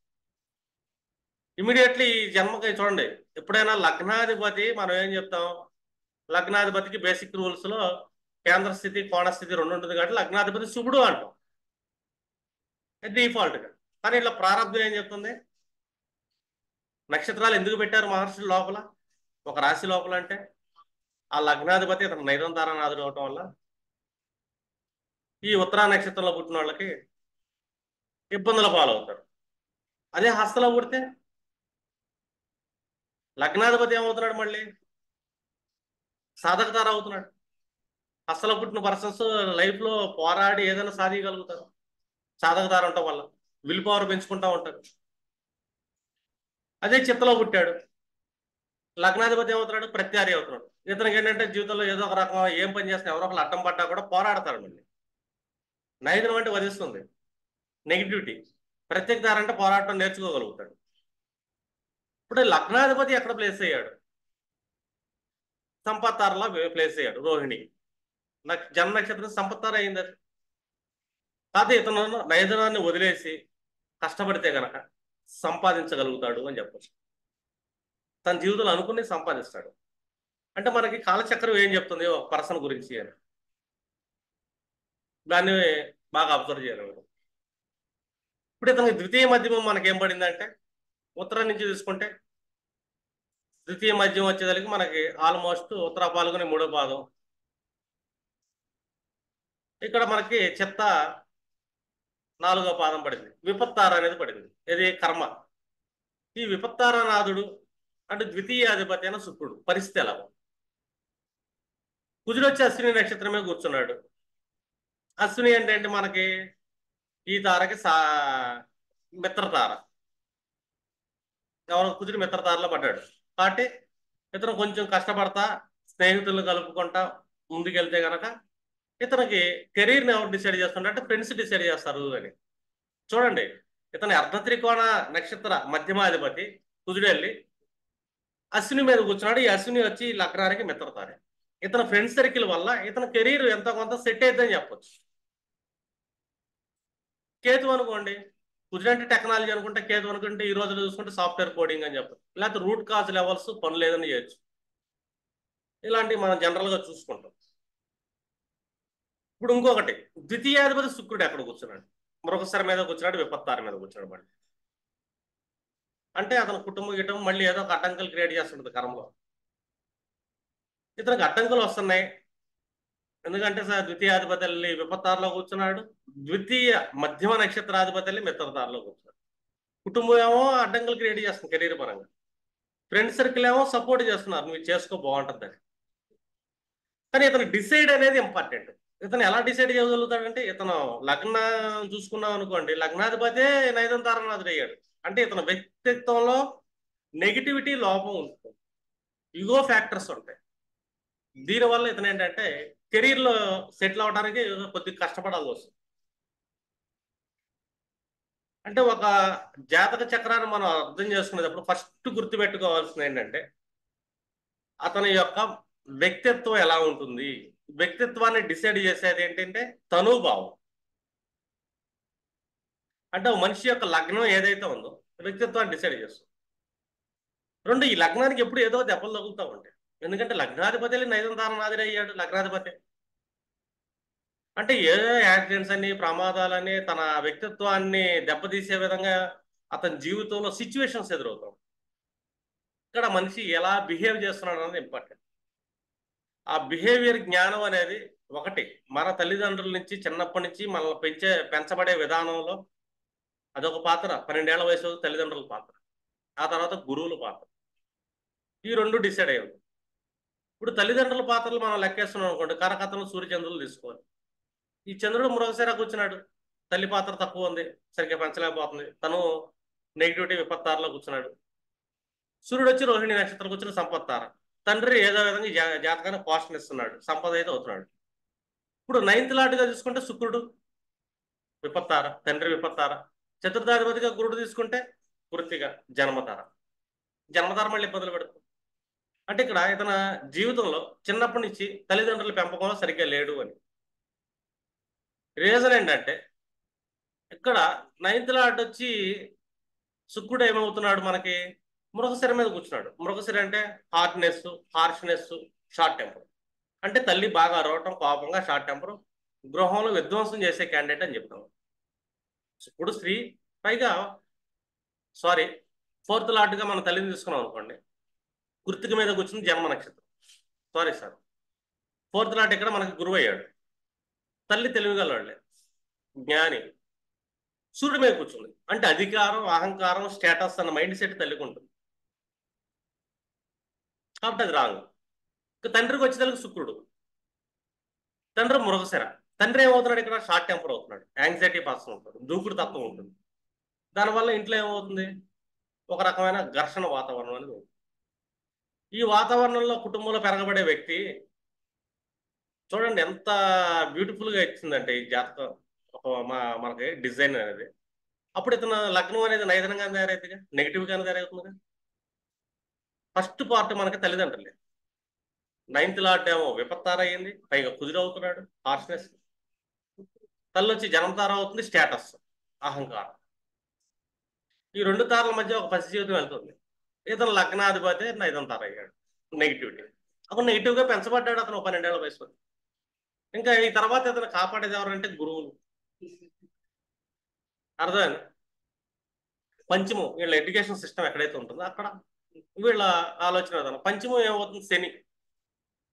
ఇమీడియట్లీ ఈ జన్మకి చూడండి, ఎప్పుడైనా లగ్నాధిపతి మనం ఏం చెప్తాం? లగ్నాధిపతికి బేసిక్ రూల్స్ లో కేంద్ర స్థితి, కోణ స్థితి రెండు ఉంటుంది కాబట్టి లగ్నాధిపతి శుభుడు అంటాం డిఫాల్ట్ గా. కానీ ఇట్లా ప్రారంభం ఏం చెప్తుంది? నక్షత్రాలు ఎందుకు పెట్టారు మహర్షులు లోపల, ఒక రాశి లోపల అంటే ఆ లగ్నాధిపతి అతను నైరంతారనాథుడు అవటం వల్ల ఈ ఉత్తరా నక్షత్రంలో పుట్టిన వాళ్ళకి ఇబ్బందుల పాలవుతారు. అదే హస్తలో పుడితే లగ్నాధిపతి ఏమవుతున్నాడు? మళ్ళీ సాధకతార అవుతున్నాడు. హస్తలో పుట్టిన పర్సన్స్ లైఫ్ లో పోరాడి ఏదైనా సాధించగలుగుతారు సాధకతార ఉండటం వల్ల. విల్ పవర్ పెంచుకుంటా ఉంటారు. అదే చిత్తలో పుట్టాడు లగ్నాధిపతి ఏమవుతున్నాడు? ప్రత్యారి అవుతున్నాడు. ఇతనికి ఏంటంటే జీవితంలో ఏదో ఒక రకం ఏం పని చేస్తున్నా ఎవరో ఒకరు అడ్డం పడ్డా కూడా పోరాడతాడు. మళ్ళీ నైదనం అంటే వధిస్తుంది నెగిటివిటీ. ప్రత్యేకతార అంటే పోరాటం నేర్చుకోగలుగుతాడు. ఇప్పుడు లగ్నాధిపతి ఎక్కడ ప్లేస్ అయ్యాడు? సంపత్తారలో ప్లేస్ అయ్యాడు. రోహిణి జన్మ నక్షత్రం సంపత్తార అయింది. అది కాదు, ఇతను నైదనాన్ని వదిలేసి కష్టపడితే గనక సంపాదించగలుగుతాడు అని చెప్పచ్చు. తన జీవితంలో అనుకుని సంపాదిస్తాడు. అంటే మనకి కాలచక్రం ఏం చెప్తుంది ఒక పర్సన్ గురించి అని, దాన్ని బాగా అబ్జర్వ్ చేయాలి మీరు. ఇప్పుడు ఇతనికి ద్వితీయ మధ్యమం మనకేం పడిందంటే, ఉత్తరం నుంచి తీసుకుంటే ద్వితీయ మధ్యం వచ్చేదానికి మనకి ఆల్మోస్ట్ ఉత్తర పాల్గొని 3వ పాదం. ఇక్కడ మనకి చెత్త 4వ పాదం పడింది. విపత్తార అనేది పడింది. ఇది కర్మ. ఈ విపత్తారనాథుడు అంటే ద్వితీయాధిపతి అయిన శుక్రుడు పరిస్థితి ఎలా ఉంది? కుజుడు వచ్చి అశ్విని నక్షత్రమే కూర్చున్నాడు. అశ్విని అంటే ఏంటి మనకి? ఈ తారకి మిత్రతార. ఎవరో కుజుడు మిత్రతారలో పడ్డాడు కాబట్టి ఇతను కొంచెం కష్టపడతా స్నేహితులను కలుపుకుంటా ముందుకెళ్తే గనక ఇతనికి కెరీర్ని ఎవరు డిసైడ్ చేస్తుంటే అంటే ఫ్రెండ్స్ డిసైడ్ చేస్తారు అని. చూడండి, ఇతని అర్ధ త్రికోణ నక్షత్ర మధ్యమాధిపతి కుజుడు వెళ్ళి అశ్విని మీద కూర్చున్నాడు. ఈ అశ్విని వచ్చి లగ్నానికి మిత్రతారే. ఇతని ఫ్రెండ్ సర్కిల్ వల్ల ఇతని కెరీర్ ఎంతో కొంత సెట్ అయిద్దని చెప్పొచ్చు. కేతు అనుకోండి, కుజుడు అంటే టెక్నాలజీ అనుకుంటే, కేతు అనుకుంటే ఈ రోజులో చూసుకుంటే సాఫ్ట్వేర్ కోడింగ్ అని చెప్పచ్చు, లేకపోతే రూట్ కాజ్ లెవెల్స్ పని లేదని చేయొచ్చు. ఇలాంటివి మనం జనరల్గా చూసుకుంటాం. ఇప్పుడు ఇంకొకటి, ద్వితీయాధిపతి శుక్రుడు ఎక్కడ కూర్చున్నాడు? మరొకసారి మీద కూర్చున్నాడు, విపత్తార మీద కూర్చున్నాడు. మళ్ళీ అంటే అతను కుటుంబం గిటం మళ్ళీ ఏదో ఒక అడ్డంకులు క్రియేట్ చేస్తుంటుంది కర్మలో. ఇతనికి అడ్డంకులు వస్తున్నాయి ఎందుకంటే ద్వితీయాధిపతి విపత్తారలో కూర్చున్నాడు. ద్వితీయ మధ్యమ నక్షత్రాధిపతి మిత్రతారలో కూర్చున్నాడు. కుటుంబం ఏమో అడ్డంకులు క్రియేట్ చేస్తుంది కెరీర్ పరంగా. ఫ్రెండ్ సర్కిల్ ఏమో సపోర్ట్ చేస్తున్నారు, నువ్వు చేసుకో బాగుంటుందని. కానీ ఇతను డిసైడ్ అనేది ఇంపార్టెంట్. ఇతను ఎలా డిసైడ్ చేయగలుగుతాడంటే, ఇతను లగ్నం చూసుకున్నాం అనుకోండి, లగ్నాధిపతే నైదంతారనాథుడు అయ్యాడు. అంటే ఇతను వ్యక్తిత్వంలో నెగిటివిటీ లోపం ఉంటుంది, ఇగో ఫ్యాక్టర్స్ ఉంటాయి. దీనివల్ల ఇతను ఏంటంటే కెరీర్లో సెటిల్ అవడానికి కొద్దిగా కష్టపడాల్సి వస్తుంది. అంటే ఒక జాతక చక్రాన్ని మనం అర్థం చేసుకునేటప్పుడు ఫస్ట్ గుర్తుపెట్టుకోవాల్సింది ఏంటంటే, అతని యొక్క వ్యక్తిత్వం ఎలా ఉంటుంది. వ్యక్తిత్వాన్ని డిసైడ్ చేసేది ఏంటంటే తనుభావం. అంటే మనిషి యొక్క లగ్నం ఏదైతే ఉందో వ్యక్తిత్వాన్ని డిసైడ్ చేస్తుంది. రెండు, ఈ లగ్నానికి ఎప్పుడు ఏదో దెబ్బలు తగులుతూ ఉంటాయి. ఎందుకంటే లగ్నాధిపతి నైదంతారనాథుడు అయ్యాడు. లగ్నాధిపతి అంటే ఏదో యాక్సిడెంట్స్ అని, ప్రమాదాలని, తన వ్యక్తిత్వాన్ని దెబ్బతీసే విధంగా అతని జీవితంలో సిచ్యువేషన్స్ ఎదురవుతాం. ఇక్కడ మనిషి ఎలా బిహేవ్ చేస్తున్నాడు అనేది ఇంపార్టెంట్. ఆ బిహేవియర్ జ్ఞానం అనేది ఒకటి మన తల్లిదండ్రుల నుంచి చిన్నప్పటి నుంచి మనల్ని పెంచబడే విధానంలో అదొక పాత్ర. 12 ఏళ్ల వయసు తల్లిదండ్రుల పాత్ర, ఆ తర్వాత గురువుల పాత్ర. ఈ రెండు డిసైడ్ అయ్యాయి. ఇప్పుడు తల్లిదండ్రుల పాత్రలు మనం లెక్కేస్తున్నాం అనుకోండి, కరకథలు సూర్యచంద్రులు తీసుకోవాలి. ఈ చంద్రుడు మరొకసారి కూర్చున్నాడు, తల్లి పాత్ర తక్కువ ఉంది, సరిగ్గా పెంచలేకపోతుంది, తను నెగిటివిటీ విపత్తారలో కూర్చున్నాడు. సూర్యుడు వచ్చి రోహిణి నక్షత్రం కూర్చుని సంపత్తార. తండ్రి ఏదో విధంగా జాతకాన్ని పోషణ ఇస్తున్నాడు, సంపద అయితే అవుతున్నాడు. ఇప్పుడు 9th లార్డ్గా తీసుకుంటే శుక్రుడు విపత్తార, తండ్రి విపత్తార. చతుర్థాధిపతిగా గురుడు తీసుకుంటే కృత్తిక జన్మతార. జన్మతార మళ్ళీ ఇబ్బందులు పెడుతుంది. అంటే ఇక్కడ ఇతని జీవితంలో చిన్నప్పటి నుంచి తల్లిదండ్రుల పెంపకంలో సరిగ్గా లేడు అని. రీజన్ ఏంటంటే ఇక్కడ 9th లార్డ్ వచ్చి శుక్రుడు ఏమవుతున్నాడు మనకి మృగశిర మీద కూర్చున్నాడు. మృగశిర అంటే హార్డ్నెస్, హార్ష్నెస్, షార్ట్ టెంపర్. అంటే తల్లి బాగా అరవటం, కోపంగా, షార్ట్ టెంపర్, గృహంలో విధ్వంసం చేసే క్యాండిడేట్ అని చెప్తాం. శుక్రుడు స్త్రీ, పైగా సారీ 4th లార్డ్గా మన తల్లిని తీసుకున్నాం అనుకోండి, కృత్తిక మీద కూర్చుని జన్మ నక్షత్రం. సారీ సార్, 4th లార్డ్ ఇక్కడ మనకి గురువు అయ్యాడు. తల్లి తెలివిగలవాళ్ళే, జ్ఞాని. సూర్యుడి మీద కూర్చుంది అంటే అధికారం, అహంకారం, స్టేటస్ అన్న మైండ్ సెట్ తల్లికి ఉంటుంది. కాబట్టి అది రాంగ్. తండ్రికి వచ్చేదానికి శుక్రుడు, తండ్రి మృగశిర. తండ్రి ఏమవుతున్నాడు ఇక్కడ షార్ట్ టెంపర్ అవుతున్నాడు, యాంగ్జైటీ పర్సన్ ఉంటాడు, దూకుడు తత్వం ఉంటుంది. దానివల్ల ఇంట్లో ఏమవుతుంది, ఒక రకమైన ఘర్షణ వాతావరణం అనేది ఉంటుంది. ఈ వాతావరణంలో కుటుంబంలో పెరగబడే వ్యక్తి చూడండి ఎంత బ్యూటిఫుల్గా ఇచ్చిందంటే ఈ జాతకం, ఒక మనకి డిజైన్ అనేది. అప్పుడు ఇతను లగ్నం అనేది నైదనంగా తయారైతుందిగా, నెగిటివ్గానే తయారవుతుందిగా. ఫస్ట్ పార్ట్ మనకి తల్లిదండ్రులే. 9th లార్డ్ ఏమో విపత్తార అయ్యింది, పైగా కుదురవుతున్నాడు, హార్ష్నెస్. తల్లి వచ్చి జన్మతార అవుతుంది, స్టేటస్, అహంకారం. ఈ 2 తారల మధ్య ఒక పసి జీవితం వెళ్తుంది. ఇతను లగ్నాధిపతి 9వ తార అయ్యాడు, నెగిటివిటీ. అప్పుడు నెగిటివ్గా పెంచబడ్డాడు అతను 12 ఏళ్ల వయసులో. ఇంకా ఈ తర్వాత ఇతను కాపాడేది ఎవరంటే గురువులు. అర్థమైంది? పంచమం వీళ్ళ ఎడ్యుకేషన్ సిస్టమ్ ఎక్కడైతే ఉంటుందో అక్కడ వీళ్ళ ఆలోచన విధానం. పంచమం ఏమవుతుంది, శని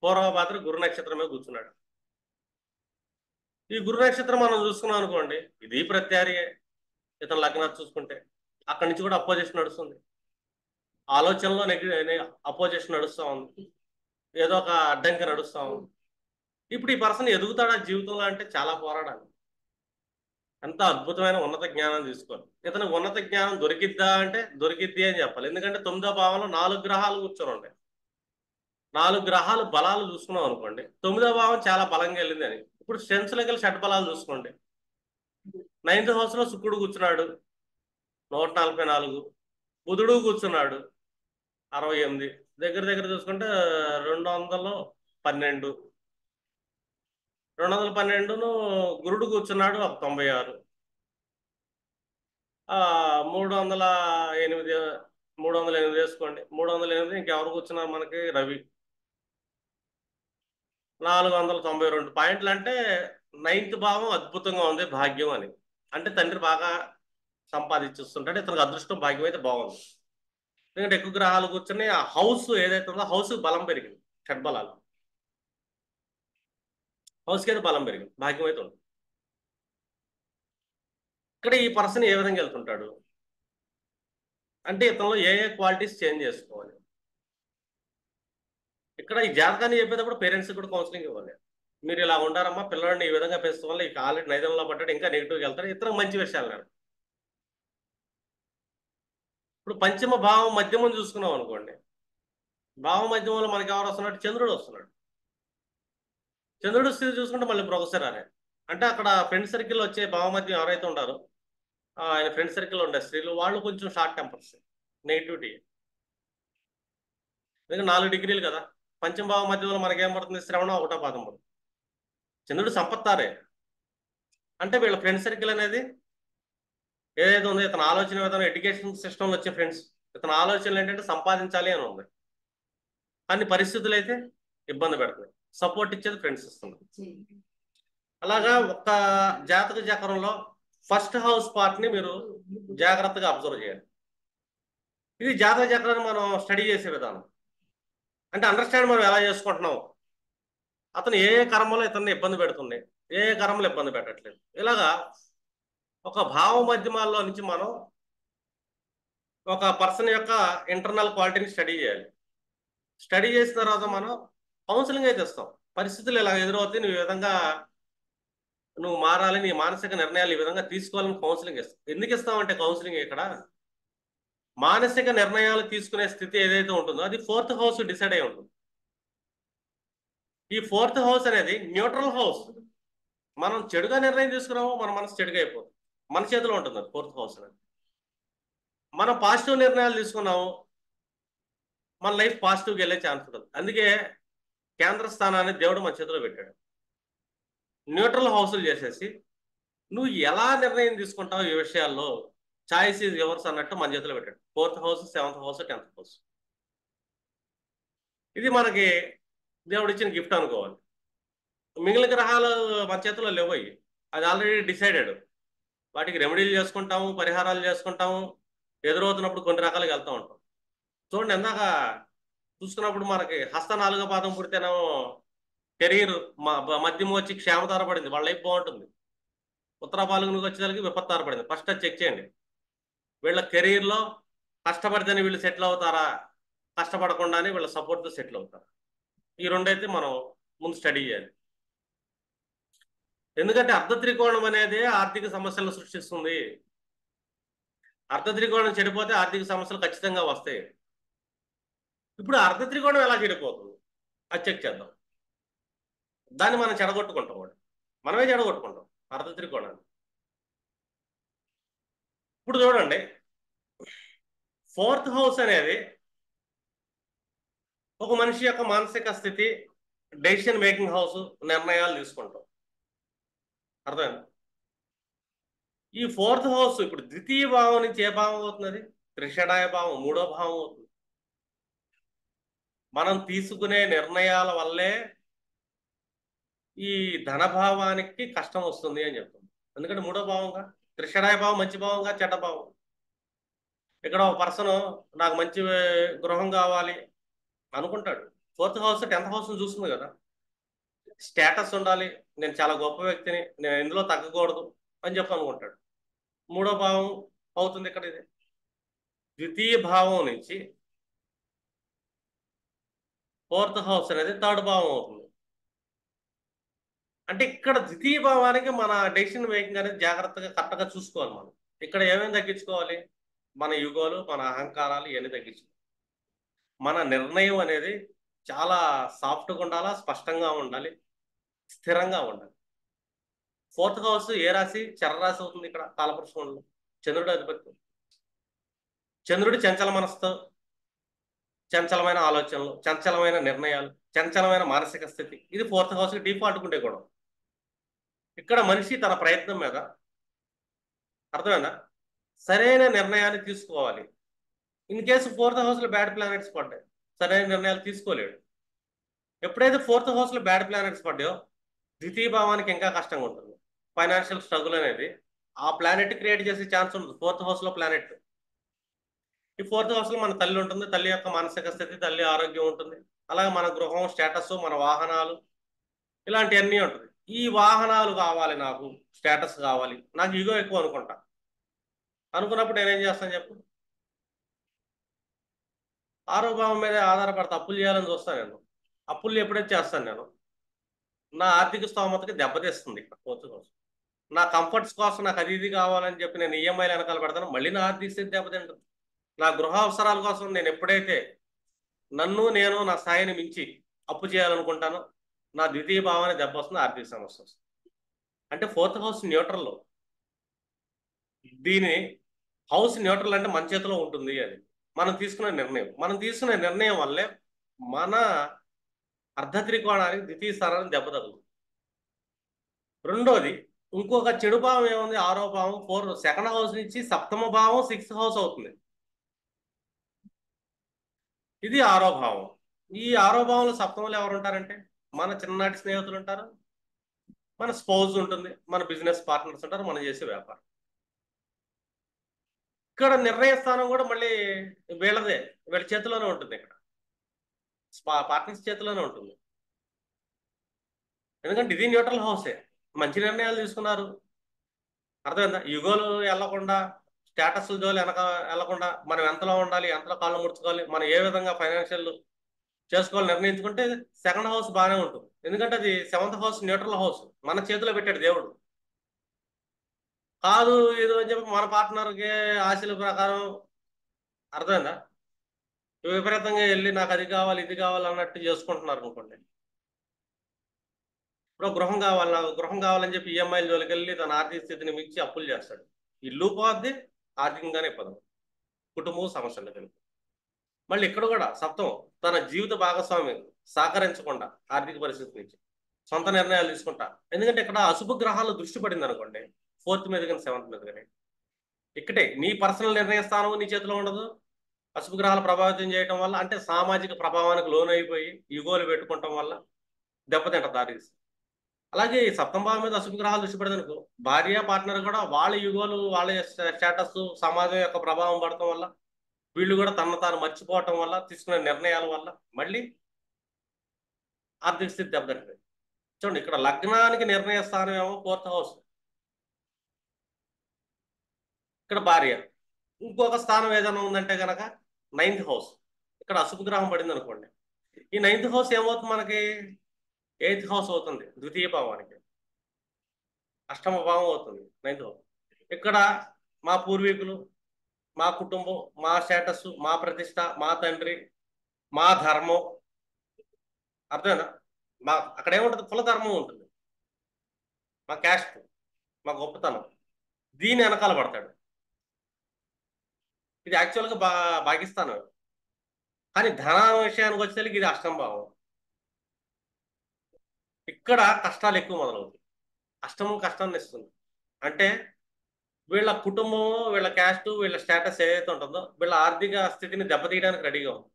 పూర్వభాద్ర గురు నక్షత్రం మీద కూర్చున్నాడు. ఈ గురు నక్షత్రం మనం చూసుకున్నాం అనుకోండి, ఇది ప్రత్యారియే. ఇతను లగ్నాలు చూసుకుంటే అక్కడి నుంచి కూడా అపోజిషన్ నడుస్తుంది, ఆలోచనలో అపోజిషన్ నడుస్తూ ఉంది, ఏదో ఒక అడ్డంకి నడుస్తూ ఉంది. ఇప్పుడు ఈ పర్సన్ ఎదుగుతాడా జీవితంలో అంటే చాలా పోరాడాలి. ఎంత అద్భుతమైన ఉన్నత జ్ఞానం తీసుకోవాలి. ఇతనికి ఉన్నత జ్ఞానం దొరికిద్దా అంటే దొరికిద్ది అని చెప్పాలి. ఎందుకంటే 9వ భావంలో 4 గ్రహాలు కూర్చొని ఉన్నాయి. 4 గ్రహాలు బలాలు చూసుకున్నాం అనుకోండి, 9వ భావం చాలా బలంగా వెళ్ళింది అని. ఇప్పుడు స్ట్రెంత్స్లోకి వెళ్ళి షట్ బలాలు చూసుకోండి. 9th హౌస్లో శుక్రుడు కూర్చున్నాడు 144, బుధుడు కూర్చున్నాడు 68, దగ్గర దగ్గర చూసుకుంటే 212, 212ను గురుడు కూర్చున్నాడు 96, 308, 308 వేసుకోండి. 308 ఇంకెవరు కూర్చున్నారు మనకి, రవి 492 పాయింట్లు. అంటే 9th భావం అద్భుతంగా ఉంది, భాగ్యం అని. అంటే తండ్రి బాగా సంపాదించుస్తుంటే ఇతనికి అదృష్టం, భాగ్యం అయితే బాగుంది. ఎందుకంటే ఎక్కువ గ్రహాలు కూర్చొని ఆ హౌస్ ఏదైతే ఉందో హౌస్ బలం పెరిగింది, షడ్బలాలు. హౌస్కి అయితే బలం పెరిగింది, భాగ్యం అయితే ఉంది. ఇక్కడ ఈ పర్సన్ ఏ విధంగా వెళ్తుంటాడు అంటే ఇతనిలో ఏ ఏ క్వాలిటీస్ చేంజ్ చేసుకోవాలి. ఇక్కడ ఈ జాతకాన్ని చెప్పేటప్పుడు పేరెంట్స్కి కూడా కౌన్సిలింగ్ ఇవ్వాలి. మీరు ఇలా ఉంటారమ్మా, పిల్లవాడిని ఈ విధంగా పెంచడం వల్ల ఇక ఆల్రెడీ నైదంలో పడ్డాడు, ఇంకా నెగిటివ్గా వెళ్తాడు, ఇతర మంచి విషయాలు నేను. ఇప్పుడు పంచమ భావం మధ్యమం చూసుకున్నాం అనుకోండి, భావ మధ్యమంలో మనకి ఎవరు వస్తున్నాడు, చంద్రుడు వస్తున్నాడు. చంద్రుడు స్థితి చూసుకుంటే మళ్ళీ ప్రొఫెసర్ అనే. అంటే అక్కడ ఫ్రెండ్ సర్కిల్ వచ్చే భావ మధ్యం ఎవరైతే ఉంటారో ఆయన ఫ్రెండ్ సర్కిల్ ఉండే స్త్రీలు వాళ్ళు కొంచెం షార్ట్ టెంపర్స్, నెగిటివిటీ. ఎందుకంటే 4 డిగ్రీలు కదా. పంచమ భావ మధ్యంలో మనకేం పడుతుంది, శ్రవణం 1వ పాదం పడుతుంది. చంద్రుడు సంపత్తారే. అంటే వీళ్ళ ఫ్రెండ్ సర్కిల్ అనేది ఏదైతే ఉందో, ఇతని ఆలోచన విధానం, ఎడ్యుకేషన్ సిస్టంలో వచ్చే ఫ్రెండ్స్, ఇతని ఆలోచనలు ఏంటంటే సంపాదించాలి అని ఉంది. కానీ పరిస్థితులు అయితే ఇబ్బంది పెడుతుంది. సపోర్ట్ ఇచ్చేది ఫ్రెండ్స్ ఇస్తుంది. అలాగా ఒక జాతక చక్రంలో ఫస్ట్ హౌస్ పార్ట్ని మీరు జాగ్రత్తగా అబ్జర్వ్ చేయాలి. ఇది జాతక చక్రాన్ని మనం స్టడీ చేసే విధానం. అంటే అండర్స్టాండ్ మనం ఎలా చేసుకుంటున్నాం, అతను ఏ ఏ కర్మలో ఇతన్ని ఇబ్బంది పెడుతుంది, ఏ ఏ కర్మలు ఇబ్బంది పెట్టట్లేదు. ఇలాగా ఒక భావ మధ్యమాల్లో నుంచి మనం ఒక పర్సన్ యొక్క ఇంటర్నల్ క్వాలిటీని స్టడీ చేయాలి. స్టడీ చేసిన తర్వాత మనం కౌన్సిలింగ్ అయితే ఇస్తాం. పరిస్థితులు ఇలా ఎదురవుతాయి, నువ్వు ఈ విధంగా నువ్వు మారాలి, నీ మానసిక నిర్ణయాలు ఈ విధంగా తీసుకోవాలని కౌన్సిలింగ్ ఇస్తాం. ఎందుకు ఇస్తామంటే కౌన్సిలింగ్ ఇక్కడ మానసిక నిర్ణయాలు తీసుకునే స్థితి ఏదైతే ఉంటుందో అది 4th హౌస్ డిసైడ్ అయి ఉంటుంది. ఈ ఫోర్త్ హౌస్ అనేది న్యూట్రల్ హౌస్. మనం చెడుగా నిర్ణయం తీసుకున్నామో మన మనసు చెడుగా అయిపోతుంది. మన చేతిలో ఉంటుంది అది ఫోర్త్ హౌస్ అనేది. మనం పాజిటివ్ నిర్ణయాలు తీసుకున్నాము, మన లైఫ్ పాజిటివ్గా వెళ్ళే ఛాన్స్ ఉంటుంది. అందుకే కేంద్ర స్థానాన్ని దేవుడు మన చేతిలో పెట్టాడు. న్యూట్రల్ హౌస్లు చేసేసి నువ్వు ఎలా నిర్ణయం తీసుకుంటావు ఈ విషయాల్లో, చాయిస్ ఈజ్ యువర్స్ అన్నట్టు మన చేతిలో పెట్టాడు. Fourth house, seventh house, 10th house. ఇది మనకి దేవుడు ఇచ్చిన గిఫ్ట్ అనుకోవాలి. మిగిలిన గ్రహాలు మన చేతిలో లేవు. అది ఆల్రెడీ డిసైడెడ్. వాటికి రెమెడీలు చేసుకుంటాము, పరిహారాలు చేసుకుంటాము, ఎదురవుతున్నప్పుడు కొన్ని రకాలుగా వెళ్తూ ఉంటాం. చూడండి, ఎందాక చూసుకున్నప్పుడు మనకి హస్త 4వ పాదం పుడితేనేమో కెరీర్ మధ్యమ వచ్చి క్షేమతార పడింది, వాళ్ళ లైఫ్ బాగుంటుంది. ఉత్తర పాల్గొనకు వచ్చేసరికి విపత్తార పడింది. ఫస్ట్ అది చెక్ చేయండి. వీళ్ళ కెరీర్లో కష్టపడితేనే వీళ్ళు సెటిల్ అవుతారా, కష్టపడకుండానే వీళ్ళ సపోర్ట్తో సెటిల్ అవుతారా? ఈ రెండైతే మనం ముందు స్టడీ చేయాలి. ఎందుకంటే అర్ధ త్రికోణం అనేది ఆర్థిక సమస్యలను సృష్టిస్తుంది. అర్ధ త్రికోణం చెడిపోతే ఆర్థిక సమస్యలు ఖచ్చితంగా వస్తాయి. ఇప్పుడు అర్ధ త్రికోణం ఎలా చెడిపోతుంది అది చెక్ చేద్దాం. దాన్ని మనం చెడగొట్టుకుంటాం కూడా, మనమే చెడగొట్టుకుంటాం అర్ధ త్రికోణాన్ని. ఇప్పుడు చూడండి, ఫోర్త్ హౌస్ అనేది ఒక మనిషి యొక్క మానసిక స్థితి, డెసిషన్ మేకింగ్ హౌస్, నిర్ణయాలు తీసుకుంటాం. అర్థమైంది? ఈ ఫోర్త్ హౌస్ ఇప్పుడు ద్వితీయ భావం నుంచి ఏ భావం అవుతున్నది? త్రిషడాయ భావం, 3వ భావం అవుతుంది. మనం తీసుకునే నిర్ణయాల వల్లే ఈ ధనభావానికి కష్టం వస్తుంది అని చెప్తుంది. ఎందుకంటే 3వ భావంగా త్రిషడాయ భావం మంచి భావంగా, చెడ్డ భావం. ఇక్కడ ఒక పర్సన్ నాకు మంచి గృహం కావాలి అనుకుంటాడు. ఫోర్త్ హౌస్ 10th హౌస్ చూస్తుంది కదా, స్టేటస్ ఉండాలి, నేను చాలా గొప్ప వ్యక్తిని, నేను ఇందులో తగ్గకూడదు అని చెప్పి అనుకుంటాడు. 3వ భావం అవుతుంది ఇక్కడ. ఇది ద్వితీయ భావం నుంచి ఫోర్త్ హౌస్ అనేది 3rd భావం అవుతుంది. అంటే ఇక్కడ ద్వితీయ భావానికి మన డెసిషన్ మేకింగ్ అనేది జాగ్రత్తగా కరెక్ట్గా చూసుకోవాలి. మనం ఇక్కడ ఏమేమి తగ్గించుకోవాలి? మన యుగోలు, మన అహంకారాలు ఇవన్నీ తగ్గించుకోవాలి. మన నిర్ణయం అనేది చాలా సాఫ్ట్గా ఉండాలా, స్పష్టంగా ఉండాలి, స్థిరంగా ఉండాలి. ఫోర్త్ హౌస్ ఏ రాశి? చరరాశి అవుతుంది. ఇక్కడ కాలపురుషంలో చంద్రుడు అధిపత్యం. చంద్రుడి చంచల మనసుతో, చంచలమైన ఆలోచనలు, చంచలమైన నిర్ణయాలు, చంచలమైన మానసిక స్థితి, ఇది ఫోర్త్ హౌస్కి డిఫాల్ట్ ఉంటే కూడా. ఇక్కడ మనిషి తన ప్రయత్నం మీద, అర్థమైందా, సరైన నిర్ణయాన్ని తీసుకోవాలి. ఇన్ కేసు ఫోర్త్ హౌస్లో బ్యాడ్ ప్లానెట్స్ పడ్డాయి, సరైన నిర్ణయాలు తీసుకోలేడు. ఎప్పుడైతే ఫోర్త్ హౌస్లో బ్యాడ్ ప్లానెట్స్ పడ్డాయో ద్వితీయ భావానికి ఇంకా కష్టంగా ఉంటుంది. ఫైనాన్షియల్ స్ట్రగుల్ అనేది ఆ ప్లానెట్ క్రియేట్ చేసే ఛాన్స్ ఉంటుంది. ఫోర్త్ హౌస్లో ప్లానెట్, ఈ ఫోర్త్ హౌస్లో మన తల్లి ఉంటుంది, తల్లి యొక్క మానసిక స్థితి, తల్లి ఆరోగ్యం ఉంటుంది. అలాగే మన గృహం, స్టేటస్, మన వాహనాలు, ఇలాంటివన్నీ ఉంటుంది. ఈ వాహనాలు కావాలి, నాకు స్టేటస్ కావాలి, నాకు ఈగో ఎక్కువ అనుకుంటా. అనుకున్నప్పుడు నేనేం చేస్తాను చెప్పు? 6వ భావం మీద ఆధారపడతా అప్పులు చేయాలని చూస్తాను నేను. అప్పులు ఎప్పుడైతే చేస్తాను నేను, నా ఆర్థిక స్తోమతకి దెబ్బతీస్తుంది. ఇక్కడ ఫోర్త్ హౌస్ నా కంఫర్ట్స్ కోసం నాకు అది ఇది కావాలని చెప్పి నేను ఈఎంఐలు వెనకాల పెడతాను, మళ్ళీ నా ఆర్థిక స్థితి దెబ్బతింటుంది. నా గృహ అవసరాల కోసం నేను ఎప్పుడైతే నేను నా స్థాయిని మించి అప్పు చేయాలనుకుంటానో నా ద్వితీయ భావాన్ని దెబ్బ వస్తుంది, ఆర్థిక సమస్య వస్తుంది. అంటే ఫోర్త్ హౌస్ న్యూట్రల్లో. దీని హౌస్ న్యూట్రల్ అంటే మన చేతిలో ఉంటుంది. అది మనం తీసుకునే నిర్ణయం వల్లే మన అర్ధ త్రికోణానికి ద్వితీయ స్థానానికి దెబ్బ తగులుతుంది. రెండోది, ఇంకొక చెడు భావం ఏముంది? 6వ భావం, సెకండ్ హౌస్ నుంచి 7వ భావం, 6th హౌస్ అవుతుంది. ఇది 6వ భావం. ఈ 6వ భావంలో 7వ ఎవరు ఉంటారంటే మన చిన్ననాటి స్నేహితులు ఉంటారు, మన స్పౌజ్ ఉంటుంది, మన బిజినెస్ పార్ట్నర్స్ ఉంటారు, మనం చేసే వ్యాపారం. ఇక్కడ నిర్ణయ స్థానం కూడా మళ్ళీ వీళ్ళ చేతిలోనే ఉంటుంది. ఇక్కడ పార్ట్నర్స్ చేతిలోనే ఉంటుంది. ఎందుకంటే ఇది న్యూట్రల్ హౌసే. మంచి నిర్ణయాలు తీసుకున్నారు, అర్థమైందా? యుగోలు వెళ్లకుండా, స్టేటస్ జోలు వెళ్లకుండా, మనం ఎంతలో ఉండాలి, ఎంతలో కాళ్ళు ముడుచుకోవాలి, మనం ఏ విధంగా ఫైనాన్షియల్ చేసుకోవాలి నిర్ణయించుకుంటే సెకండ్ హౌస్ బాగానే ఉంటుంది. ఎందుకంటే అది 7th హౌస్ న్యూట్రల్ హౌస్, మన చేతిలో పెట్టాడు దేవుడు. కాదు ఇది అని చెప్పి మన పార్ట్నర్కి ఆశల ప్రకారం, అర్థమైందా, విపరీతంగా వెళ్ళి నాకు అది కావాలి ఇది కావాలి అన్నట్టు చేసుకుంటున్నారు అనుకోండి, ఇప్పుడు గృహం కావాలని చెప్పి ఈఎంఐల జోలికి వెళ్ళి తన ఆర్థిక స్థితిని మించి అప్పులు చేస్తాడు. ఇల్లు పోద్ది, ఆర్థికంగానే పదం, కుటుంబం సమస్యలు కలిపి. మళ్ళీ ఇక్కడ కూడా సప్తం తన జీవిత భాగస్వామి సహకరించకుండా ఆర్థిక పరిస్థితి నుంచి సొంత నిర్ణయాలు తీసుకుంటా. ఎందుకంటే ఇక్కడ అశుభ గ్రహాలు దృష్టి పడింది అనుకోండి, 4th మీద కానీ 7th మీద కానీ, ఇక్కడే నీ పర్సనల్ నిర్ణయ స్థానం నీ చేతిలో ఉండదు. అశుభ గ్రహాలు ప్రభావితం చేయడం వల్ల, అంటే సామాజిక ప్రభావానికి లోనైపోయి ఈగోలు పెట్టుకోవటం వల్ల దెబ్బతింట దారి. అలాగే ఈ సప్తమ భావం మీద అశుభ గ్రహాలు దృష్టి పడింది అనుకో, భార్య పార్ట్నర్ కూడా వాళ్ళ యుగోలు, వాళ్ళ స్టేటస్, సమాజం యొక్క ప్రభావం పడటం వల్ల, వీళ్ళు కూడా తనను తాను మర్చిపోవటం వల్ల, తీసుకునే నిర్ణయాల వల్ల మళ్ళీ ఆర్థిక స్థితి దెబ్బతింటుంది. చూడండి, ఇక్కడ లగ్నానికి నిర్ణయ స్థానం ఏమో 4th హౌస్, ఇక్కడ భార్య. ఇంకొక స్థానం ఏదైనా ఉందంటే కనుక 9th హౌస్, ఇక్కడ అశుభ గ్రహం పడింది అనుకోండి. ఈ 9th హౌస్ ఏమవుతుంది మనకి? 8th హౌస్ అవుతుంది, ద్వితీయ భావానికి. అష్టమ భావం అవుతుంది 9th హౌస్. ఇక్కడ మా పూర్వీకులు, మా కుటుంబం, మా స్టేటస్, మా ప్రతిష్ట, మా తండ్రి, మా ధర్మం, అర్థమైనా? అక్కడ ఏముంటుంది? కుల ధర్మం ఉంటుంది, మా క్యాస్ట్, మా గొప్పతనం, దీని వెనకాల పడతాడు. ఇది యాక్చువల్గా భాగిస్తాను, కానీ ధన విషయానికి వచ్చేసరికి ఇది అష్టమ భావం. ఇక్కడ కష్టాలు ఎక్కువ మొదలవుతాయి. అష్టమం కష్టాన్ని ఇస్తుంది. అంటే వీళ్ళ కుటుంబం, వీళ్ళ క్యాస్ట్, వీళ్ళ స్టేటస్ ఏదైతే ఉంటుందో వీళ్ళ ఆర్థిక స్థితిని దెబ్బతీయడానికి రెడీగా ఉంది.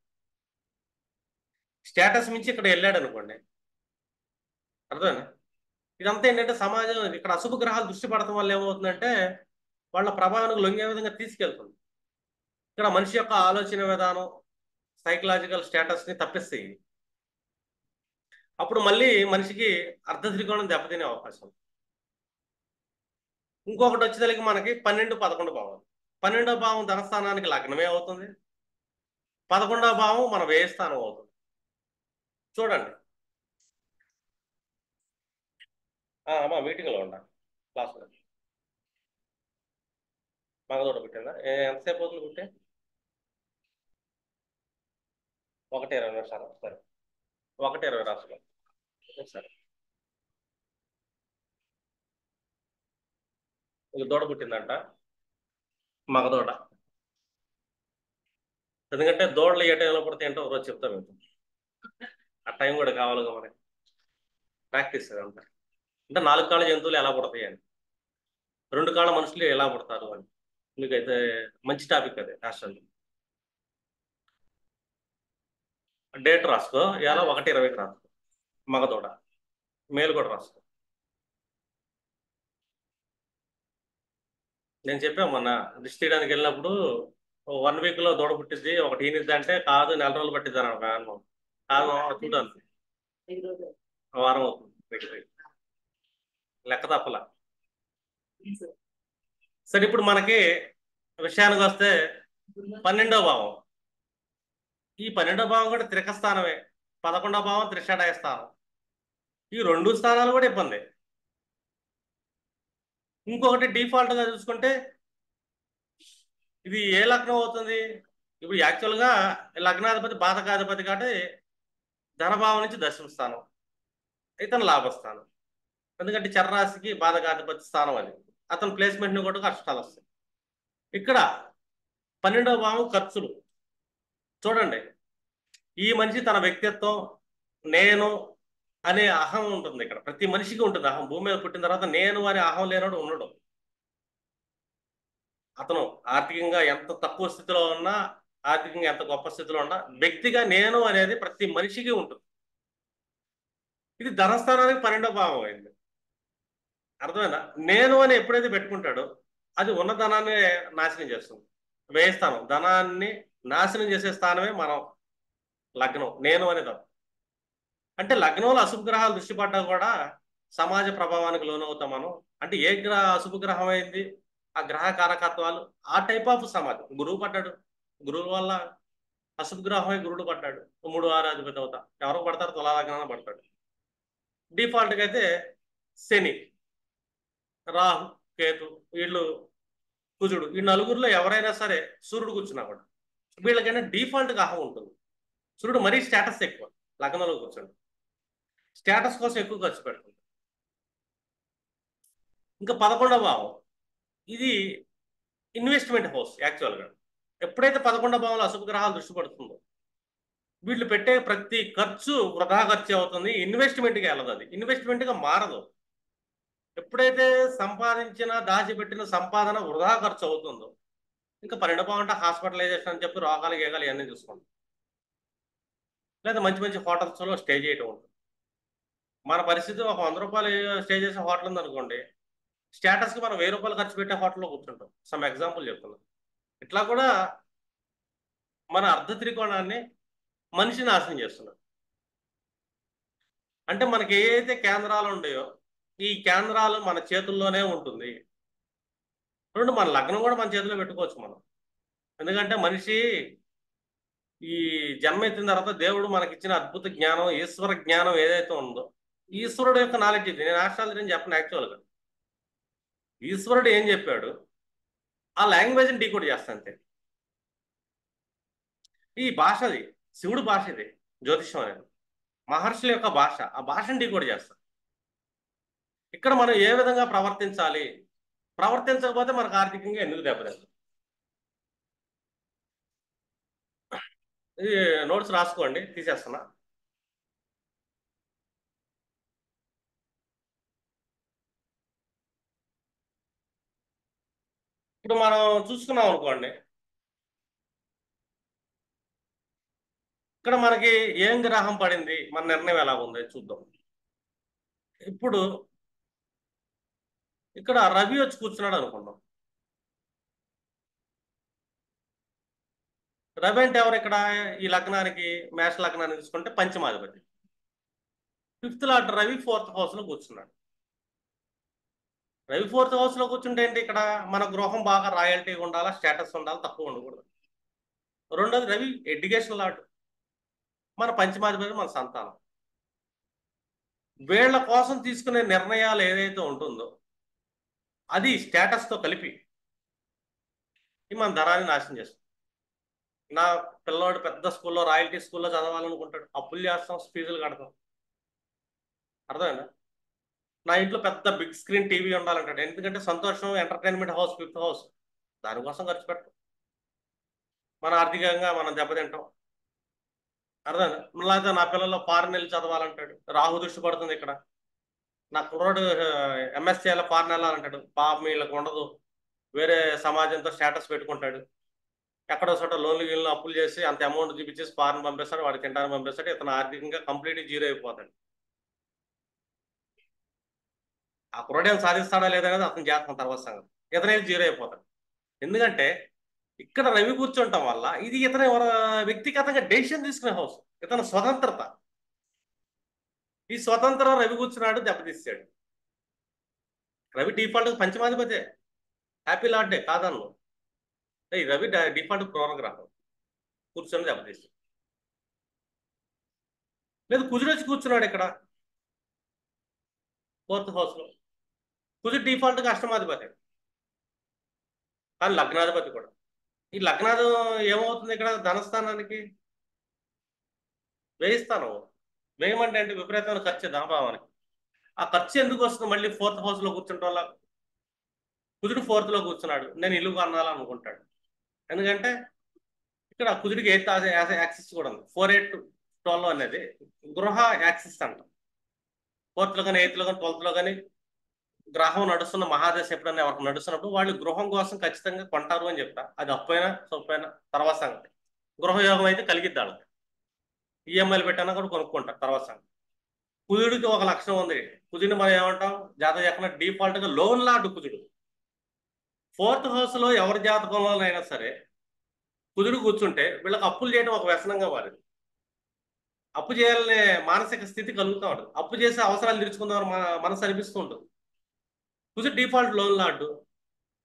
స్టేటస్ మించి ఇక్కడ వెళ్ళాడు అనుకోండి, అర్థమైనా? ఇదంతా ఏంటంటే సమాజం, ఇక్కడ అశుభ గ్రహాలు దృష్టి పడటం వల్ల ఏమవుతుందంటే వాళ్ళ ప్రభావానికి లొంగే విధంగా తీసుకెళ్తుంది. ఇక్కడ మనిషి యొక్క ఆలోచన విధానం, సైకలాజికల్ స్టేటస్ని తప్పిస్తాయి. అప్పుడు మళ్ళీ మనిషికి అర్ధ త్రికోణం దెబ్బతినే అవకాశం. ఇంకొకటి వచ్చేసరికి మనకి 12, 11 భావం. 12వ భావం ధనస్థానానికి లగ్నమే అవుతుంది, 11వ భావం మన వ్యయస్థానం అవుతుంది. చూడండి, అమ్మా మీటింగ్లో ఉండ క్లాస్లో మగదోడ పుట్టిందా? ఎంతసేపు అవుతుంది పుట్టే? 1:20 నిమిషాలు. సరే, 1:20 రాసుకో. సరే, ఇది దూడ పుట్టిందంట, మగదోడ. ఎందుకంటే దూడలు ఏ టైంలో పుడితే ఏంటో ఒకరోజు చెప్తాం మీకు. ఆ టైం కూడా కావాలిగా మనకి, ప్రాక్టీస్ అంతా. అంటే 4 కాళ్ళ జంతువులు ఎలా పుడతాయి అని, 2 కాళ్ళ మనుషులు ఎలా పుడతారు అని. మీకైతే మంచి టాపిక్ అదే. హాస్టల్ డేట్ రాసుకో, ఇలా 1:20కి రాసుకో. మగదోడ, మేలు కూడా రాసుకో. నేను చెప్పాను మొన్న దిష్టి తీయడానికి వెళ్ళినప్పుడు, 1 వీక్లో దూడ పుట్టిద్ది, ఒకటి ఈనిద్ది అంటే, కాదు 4 రోజులు పట్టిద్ది అన్నాడు ఫ్యాన్. కాదు చూడాలి, వారం అవుతుంది, లెక్క తప్పలా. సరే, ఇప్పుడు మనకి విషయానికి వస్తే 12వ భావం. ఈ 12వ భావం కూడా త్రిక స్థానమే, 11వ భావం త్రిషాఢయ స్థానం. ఈ 2 స్థానాలు కూడా ఇబ్బంది. ఇంకొకటి డిఫాల్ట్ గా చూసుకుంటే ఇది ఏ లగ్నం అవుతుంది? ఇప్పుడు యాక్చువల్గా లగ్నాధిపతి బాధకాధిపతి కాబట్టి ధనభావం నుంచి దశమ స్థానం, ఇతను లాభస్థానం. ఎందుకంటే చరరాశికి బాధకాధిపతి స్థానం అది, అతను ప్లేస్మెంట్ని కూడా కష్టాలు వస్తాయి. ఇక్కడ 12వ భావం ఖర్చులు. చూడండి, ఈ మనిషి తన వ్యక్తిత్వం, నేను అనే అహం ఉంటుంది. ఇక్కడ ప్రతి మనిషికి ఉంటుంది అహం. భూమి మీద పుట్టిన తర్వాత నేను అనే అహం లేనోడు ఉండడు. అతను ఆర్థికంగా ఎంత తక్కువ స్థితిలో ఉన్నా, ఆర్థికంగా ఎంత గొప్ప స్థితిలో ఉన్నా, వ్యక్తిగా నేను అనేది ప్రతి మనిషికి ఉంటుంది. ఇది ధనస్థానానికి 12వ భావం అయింది, అర్థమైనా? నేను అని ఎప్పుడైతే పెట్టుకుంటాడో అది ఉన్న ధనాన్ని నాశనం చేస్తుంది. వ్యయస్థానం ధనాన్ని నాశనం చేసే స్థానమే మనం లగ్నం. నేను అనేది అంటే లగ్నంలో అశుభ గ్రహాలు దృష్టి పడ్డా కూడా సమాజ ప్రభావానికి లోనవుతాం మనం. అంటే ఏ అశుభ గ్రహం అయింది, ఆ గ్రహ కారకత్వాలు, ఆ టైప్ ఆఫ్ సమాజం. గురువు పడ్డాడు, గురువు వల్ల అశుభ గ్రహమే గురుడు పడ్డాడు, 3, 6 అధిపతి అవుతా. ఎవరికి పడతారు? తులా లగ్నాన్ని పడతాడు. డిఫాల్ట్గా అయితే శని, రాహు, కేతు, వీళ్ళు, కుజుడు, ఈ నలుగురిలో ఎవరైనా సరే, సూర్యుడు కూర్చున్నా కూడా వీళ్ళకైనా డిఫాల్ట్గా అహం ఉంటుంది. సూర్యుడు మరీ స్టేటస్ ఎక్కువ, లగ్నంలో కూర్చోండి, స్టేటస్ కోసం ఎక్కువ ఖర్చు పెడుతుంది. ఇంకా 11వ భావం ఇది ఇన్వెస్ట్మెంట్ హౌస్ యాక్చువల్గా. ఎప్పుడైతే 11వ భావంలో అశుభ గ్రహాలు దృష్టి పడుతుందో వీళ్ళు పెట్టే ప్రతి ఖర్చు వృధా ఖర్చు అవుతుంది, ఇన్వెస్ట్మెంట్కి వెళ్ళదు, అది ఇన్వెస్ట్మెంట్గా మారదు. ఎప్పుడైతే సంపాదించిన దాచిపెట్టిన సంపాదన వృధా ఖర్చు అవుతుందో ఇంకా 12వ భావం అంటే హాస్పిటలైజేషన్ అని చెప్పి రోగాలు గేగాలు ఇవన్నీ చూసుకోండి, లేదా మంచి మంచి హోటల్స్లో స్టే చేయటం ఉంటుంది. మన పరిస్థితి ఒక 100 రూపాయలు స్టే చేసే హోటల్ ఉందనుకోండి, స్టేటస్కి మనం 1000 రూపాయలు ఖర్చు పెట్టే హోటల్లో కూర్చుంటాం. సమ్ ఎగ్జాంపుల్ చెప్తున్నాం. ఇట్లా కూడా మన అర్ధ త్రికోణాన్ని మనిషి నాశనం చేస్తున్నారు. అంటే మనకి ఏదైతే కేంద్రాలు ఉన్నాయో ఈ కేంద్రాలు మన చేతుల్లోనే ఉంటుంది. రెండు, మన లగ్నం కూడా మన చేతిలో పెట్టుకోవచ్చు మనం. ఎందుకంటే మనిషి ఈ జన్మ ఎత్తిన తర్వాత దేవుడు మనకిచ్చిన అద్భుత జ్ఞానం, ఈశ్వర జ్ఞానం ఏదైతే ఉందో, ఈశ్వరుడు యొక్క నాలెడ్జ్ ఇది. నేను ఆస్ట్రాలజీ చెప్పను యాక్చువల్గా. ఈశ్వరుడు ఏం చెప్పాడు ఆ లాంగ్వేజ్ని డీకోడ్ చేస్తా అంతే. ఈ భాషది శివుడు భాష, ఇది జ్యోతిష్యం అనేది మహర్షుల యొక్క భాష. ఆ భాషను డీకోడ్ చేస్తా. ఇక్కడ మనం ఏ విధంగా ప్రవర్తించాలి, ప్రవర్తించకపోతే మనకు ఆర్థికంగా ఎందుకు దెబ్బతింటుంది. ఇది నోట్స్ రాసుకోండి, తీసేస్తున్నా. ఇప్పుడు మనం చూసుకున్నాం అనుకోండి, ఇక్కడ మనకి ఏం గ్రహం పడింది, మన నిర్ణయం ఎలా ఉంది చూద్దాం. ఇప్పుడు ఇక్కడ రవి వచ్చి కూర్చున్నాడు అనుకుందాం. రవి అంటే ఎవరు ఇక్కడ ఈ లగ్నానికి, మేష లగ్నానికి తీసుకుంటే పంచమాధిపతి. 5th lord Ravi 4th house లో కూర్చున్నాడు. రవి 4th హౌస్ లో కూర్చుంటే ఏంటి, ఇక్కడ మన గృహం బాగా రాయల్టీ ఉండాలా, స్టేటస్ ఉండాలి, తక్కువ ఉండకూడదు. రెండోది రవి ఎడ్యుకేషన్ లార్డ్, మన పంచమాధిపతి మన సంతానం. వీళ్ళ కోసం తీసుకునే నిర్ణయాలు ఏదైతే ఉంటుందో అది స్టేటస్తో కలిపి మన ధనాన్ని నాశనం చేస్తుంది. నా పిల్లోడు పెద్ద స్కూల్లో, రాయల్టీ స్కూల్లో చదవాలనుకుంటాడు, అప్పులు చేస్తాం, ఫీజులు కడతాం. అర్థమైందా? నా ఇంట్లో పెద్ద బిగ్ స్క్రీన్ టీవీ ఉండాలంటాడు, ఎందుకంటే సంతోషం, ఎంటర్టైన్మెంట్ హౌస్, 5th హౌస్, దానికోసం ఖర్చు పెట్టడం. మన ఆర్థికంగా మనం దెబ్బతింటాం. అర్థమైందా? లేకపోతే నా పిల్లల్లో ఫారెన్ వెళ్ళి చదవాలంటాడు, రాహు దృష్టి పడుతుంది ఇక్కడ. నా కుర్రోడు ఎంఎస్ చేయాలి, ఫారెన్ వెళ్ళాలంటాడు, పాపం వీళ్ళకి ఉండదు, వేరే సమాజంతో స్టేటస్ పెట్టుకుంటాడు. ఎక్కడో చోట లోన్లు గీళ్ళు అప్పులు చేసి అంత అమౌంట్ చూపించేసి ఫారెన్ పంపిస్తాడు, వాడికి తింటానికి పంపిస్తాడు, ఇతను ఆర్థికంగా కంప్లీట్ జీరో అయిపోతాడు. ఆ కుర్రోడేం సాధిస్తాడా లేదా అనేది అతను చేస్తాం తర్వాత సంగతి. ఇతనే జీరో అయిపోతాడు. ఎందుకంటే ఇక్కడ రవి కూర్చుంటాం వల్ల ఇది ఇతని వ్యక్తిగతంగా డెసిషన్ తీసుకునే హౌస్, ఇతను స్వతంత్రత. ఈ స్వతంత్రం రవి కూర్చున్నాడు, దెబ్బతీసాడు. రవి డిఫాల్ట్ పంచమాధిపతే, హ్యాపీ లార్డే కాదన్ను. ఈ రవి డిఫాల్ట్ క్రోరగ్రహం, కూర్చొని దెబ్బతీసాడు. లేదు కుజుడు వచ్చి కూర్చున్నాడు ఇక్కడ 4th హౌస్ లో. కుజుడు డిఫాల్ట్గా అష్టమాధిపతి, కానీ లగ్నాధిపతి కూడా. ఈ లగ్నాధం ఏమవుతుంది ఇక్కడ ధనస్థానానికి, వేయిస్తాను. వేయమంటే అంటే విపరీతమైన ఖర్చు ధనభావానికి. ఆ ఖర్చు ఎందుకు వస్తుంది మళ్ళీ 4th హౌస్ లో కూర్చుంటాం వల్ల? కుజుడు 4th లో కూర్చున్నాడు, నేను ఇల్లు కొనాలనుకుంటాడు. ఎందుకంటే ఇక్కడ కుజుడికి 8th యాక్సిస్ కూడా ఉంది. 4, 8, 12 అనేది గృహ యాక్సిస్ అంట. 4th లో కానీ 8th లో కానీ 12th లో కానీ గ్రహం నడుస్తున్న మహాదశ ఎప్పుడైనా ఎవరికి నడుస్తున్నప్పుడు వాళ్ళు గృహం కోసం ఖచ్చితంగా కొంటారు అని చెప్తా. అది అప్పైనా సొప్పైనా తర్వాత సంగతి. గృహయోగం అయితే కలిగిద్దాడు, ఈఎంఐలు పెట్టానా కూడా కొనుక్కుంటారు తర్వాత సంగతి. కుజుడికి ఒక లక్షణం ఉంది. కుజుడిని మనం ఏమంటాం, జాతక చక్రం డిఫాల్ట్ గా లోన్ లార్డ్ కుజుడు. 4th హౌస్ లో ఎవరి జాతకంలోనైనా సరే కుజుడు కూర్చుంటే వీళ్ళకి అప్పులు చేయడం ఒక వ్యసనంగా మారింది. అప్పు చేయాలనే మానసిక స్థితి కలుగుతూ ఉంటుంది. అప్పు చేసే అవసరాలు తీర్చుకుందాం మనసు అనిపిస్తూ ఉంటుంది. కుజుడు డిఫాల్ట్ లోన్ లార్డు,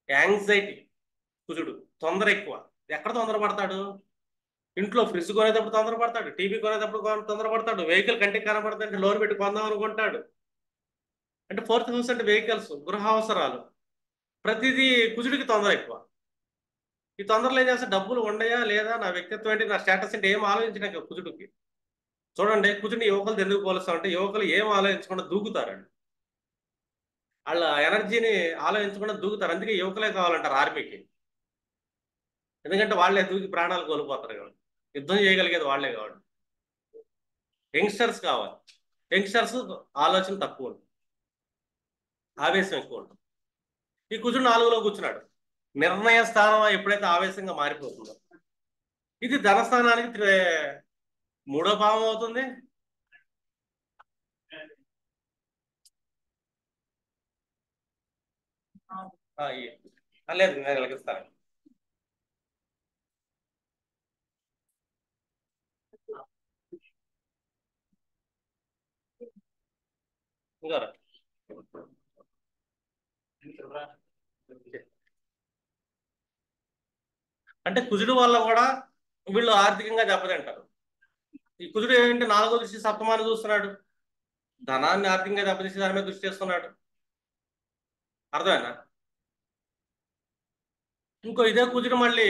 యాంగ్జైటీ కుజుడు, తొందర ఎక్కువ. ఎక్కడ తొందరపడతాడు, ఇంట్లో ఫ్రిడ్జ్ కొనేటప్పుడు తొందరపడతాడు, టీవీ కొనేటప్పుడు తొందరపడతాడు, వెహికల్ కంటికి కనబడుతుంటే లోన్ పెట్టి కొందాం అనుకుంటాడు. అంటే 4th హౌస్ అంటే వెహికల్స్, గృహ అవసరాలు, ప్రతిదీ కుజుడికి తొందర ఎక్కువ. ఈ తొందరలో ఏం చేస్తే డబ్బులు ఉండయా లేదా, నా వ్యక్తిత్వం ఏంటి, నా స్టేటస్ అంటే ఏం ఆలోచించినాక కుజుడికి. చూడండి కుజుడిని యువకులు ఎందుకు పోలుస్తామంటే యువకులు ఏం ఆలోచించకుండా దూకుతారండి. వాళ్ళ ఎనర్జీని ఆలోచించకుండా దూకుతారు. అందుకే యువకులే కావాలంటారు ఆర్మీకి. ఎందుకంటే వాళ్ళే దూకి ప్రాణాలు కోల్పోతారు కాబట్టి, యుద్ధం చేయగలిగేది వాళ్ళే కాబట్టి. యంగ్స్టర్స్ కావాలి. యంగ్స్టర్స్ ఆలోచన తక్కువ ఉంటుంది, ఆవేశం ఎక్కువ ఉంటుంది. ఈ కుజుడు 4లో కూర్చున్నాడు. నిర్ణయ స్థానం ఎప్పుడైతే ఆవేశంగా మారిపోతుందో, ఇది ధనస్థానానికి 3వ భావం అవుతుంది. లేదు, నేను కలిగిస్తాను. ఇంకా అంటే కుజుడు వల్ల కూడా వీళ్ళు ఆర్థికంగా దెబ్బతింటారు. ఈ కుజుడు ఏంటంటే 4వ దృష్టి సప్తమాన్ని చూస్తున్నాడు, ధనాన్ని ఆర్థికంగా దెబ్బతీసి దాని మీద దృష్టి చేస్తున్నాడు. అర్థమైనా? ఇంకో ఇదే కుజుడు మళ్ళీ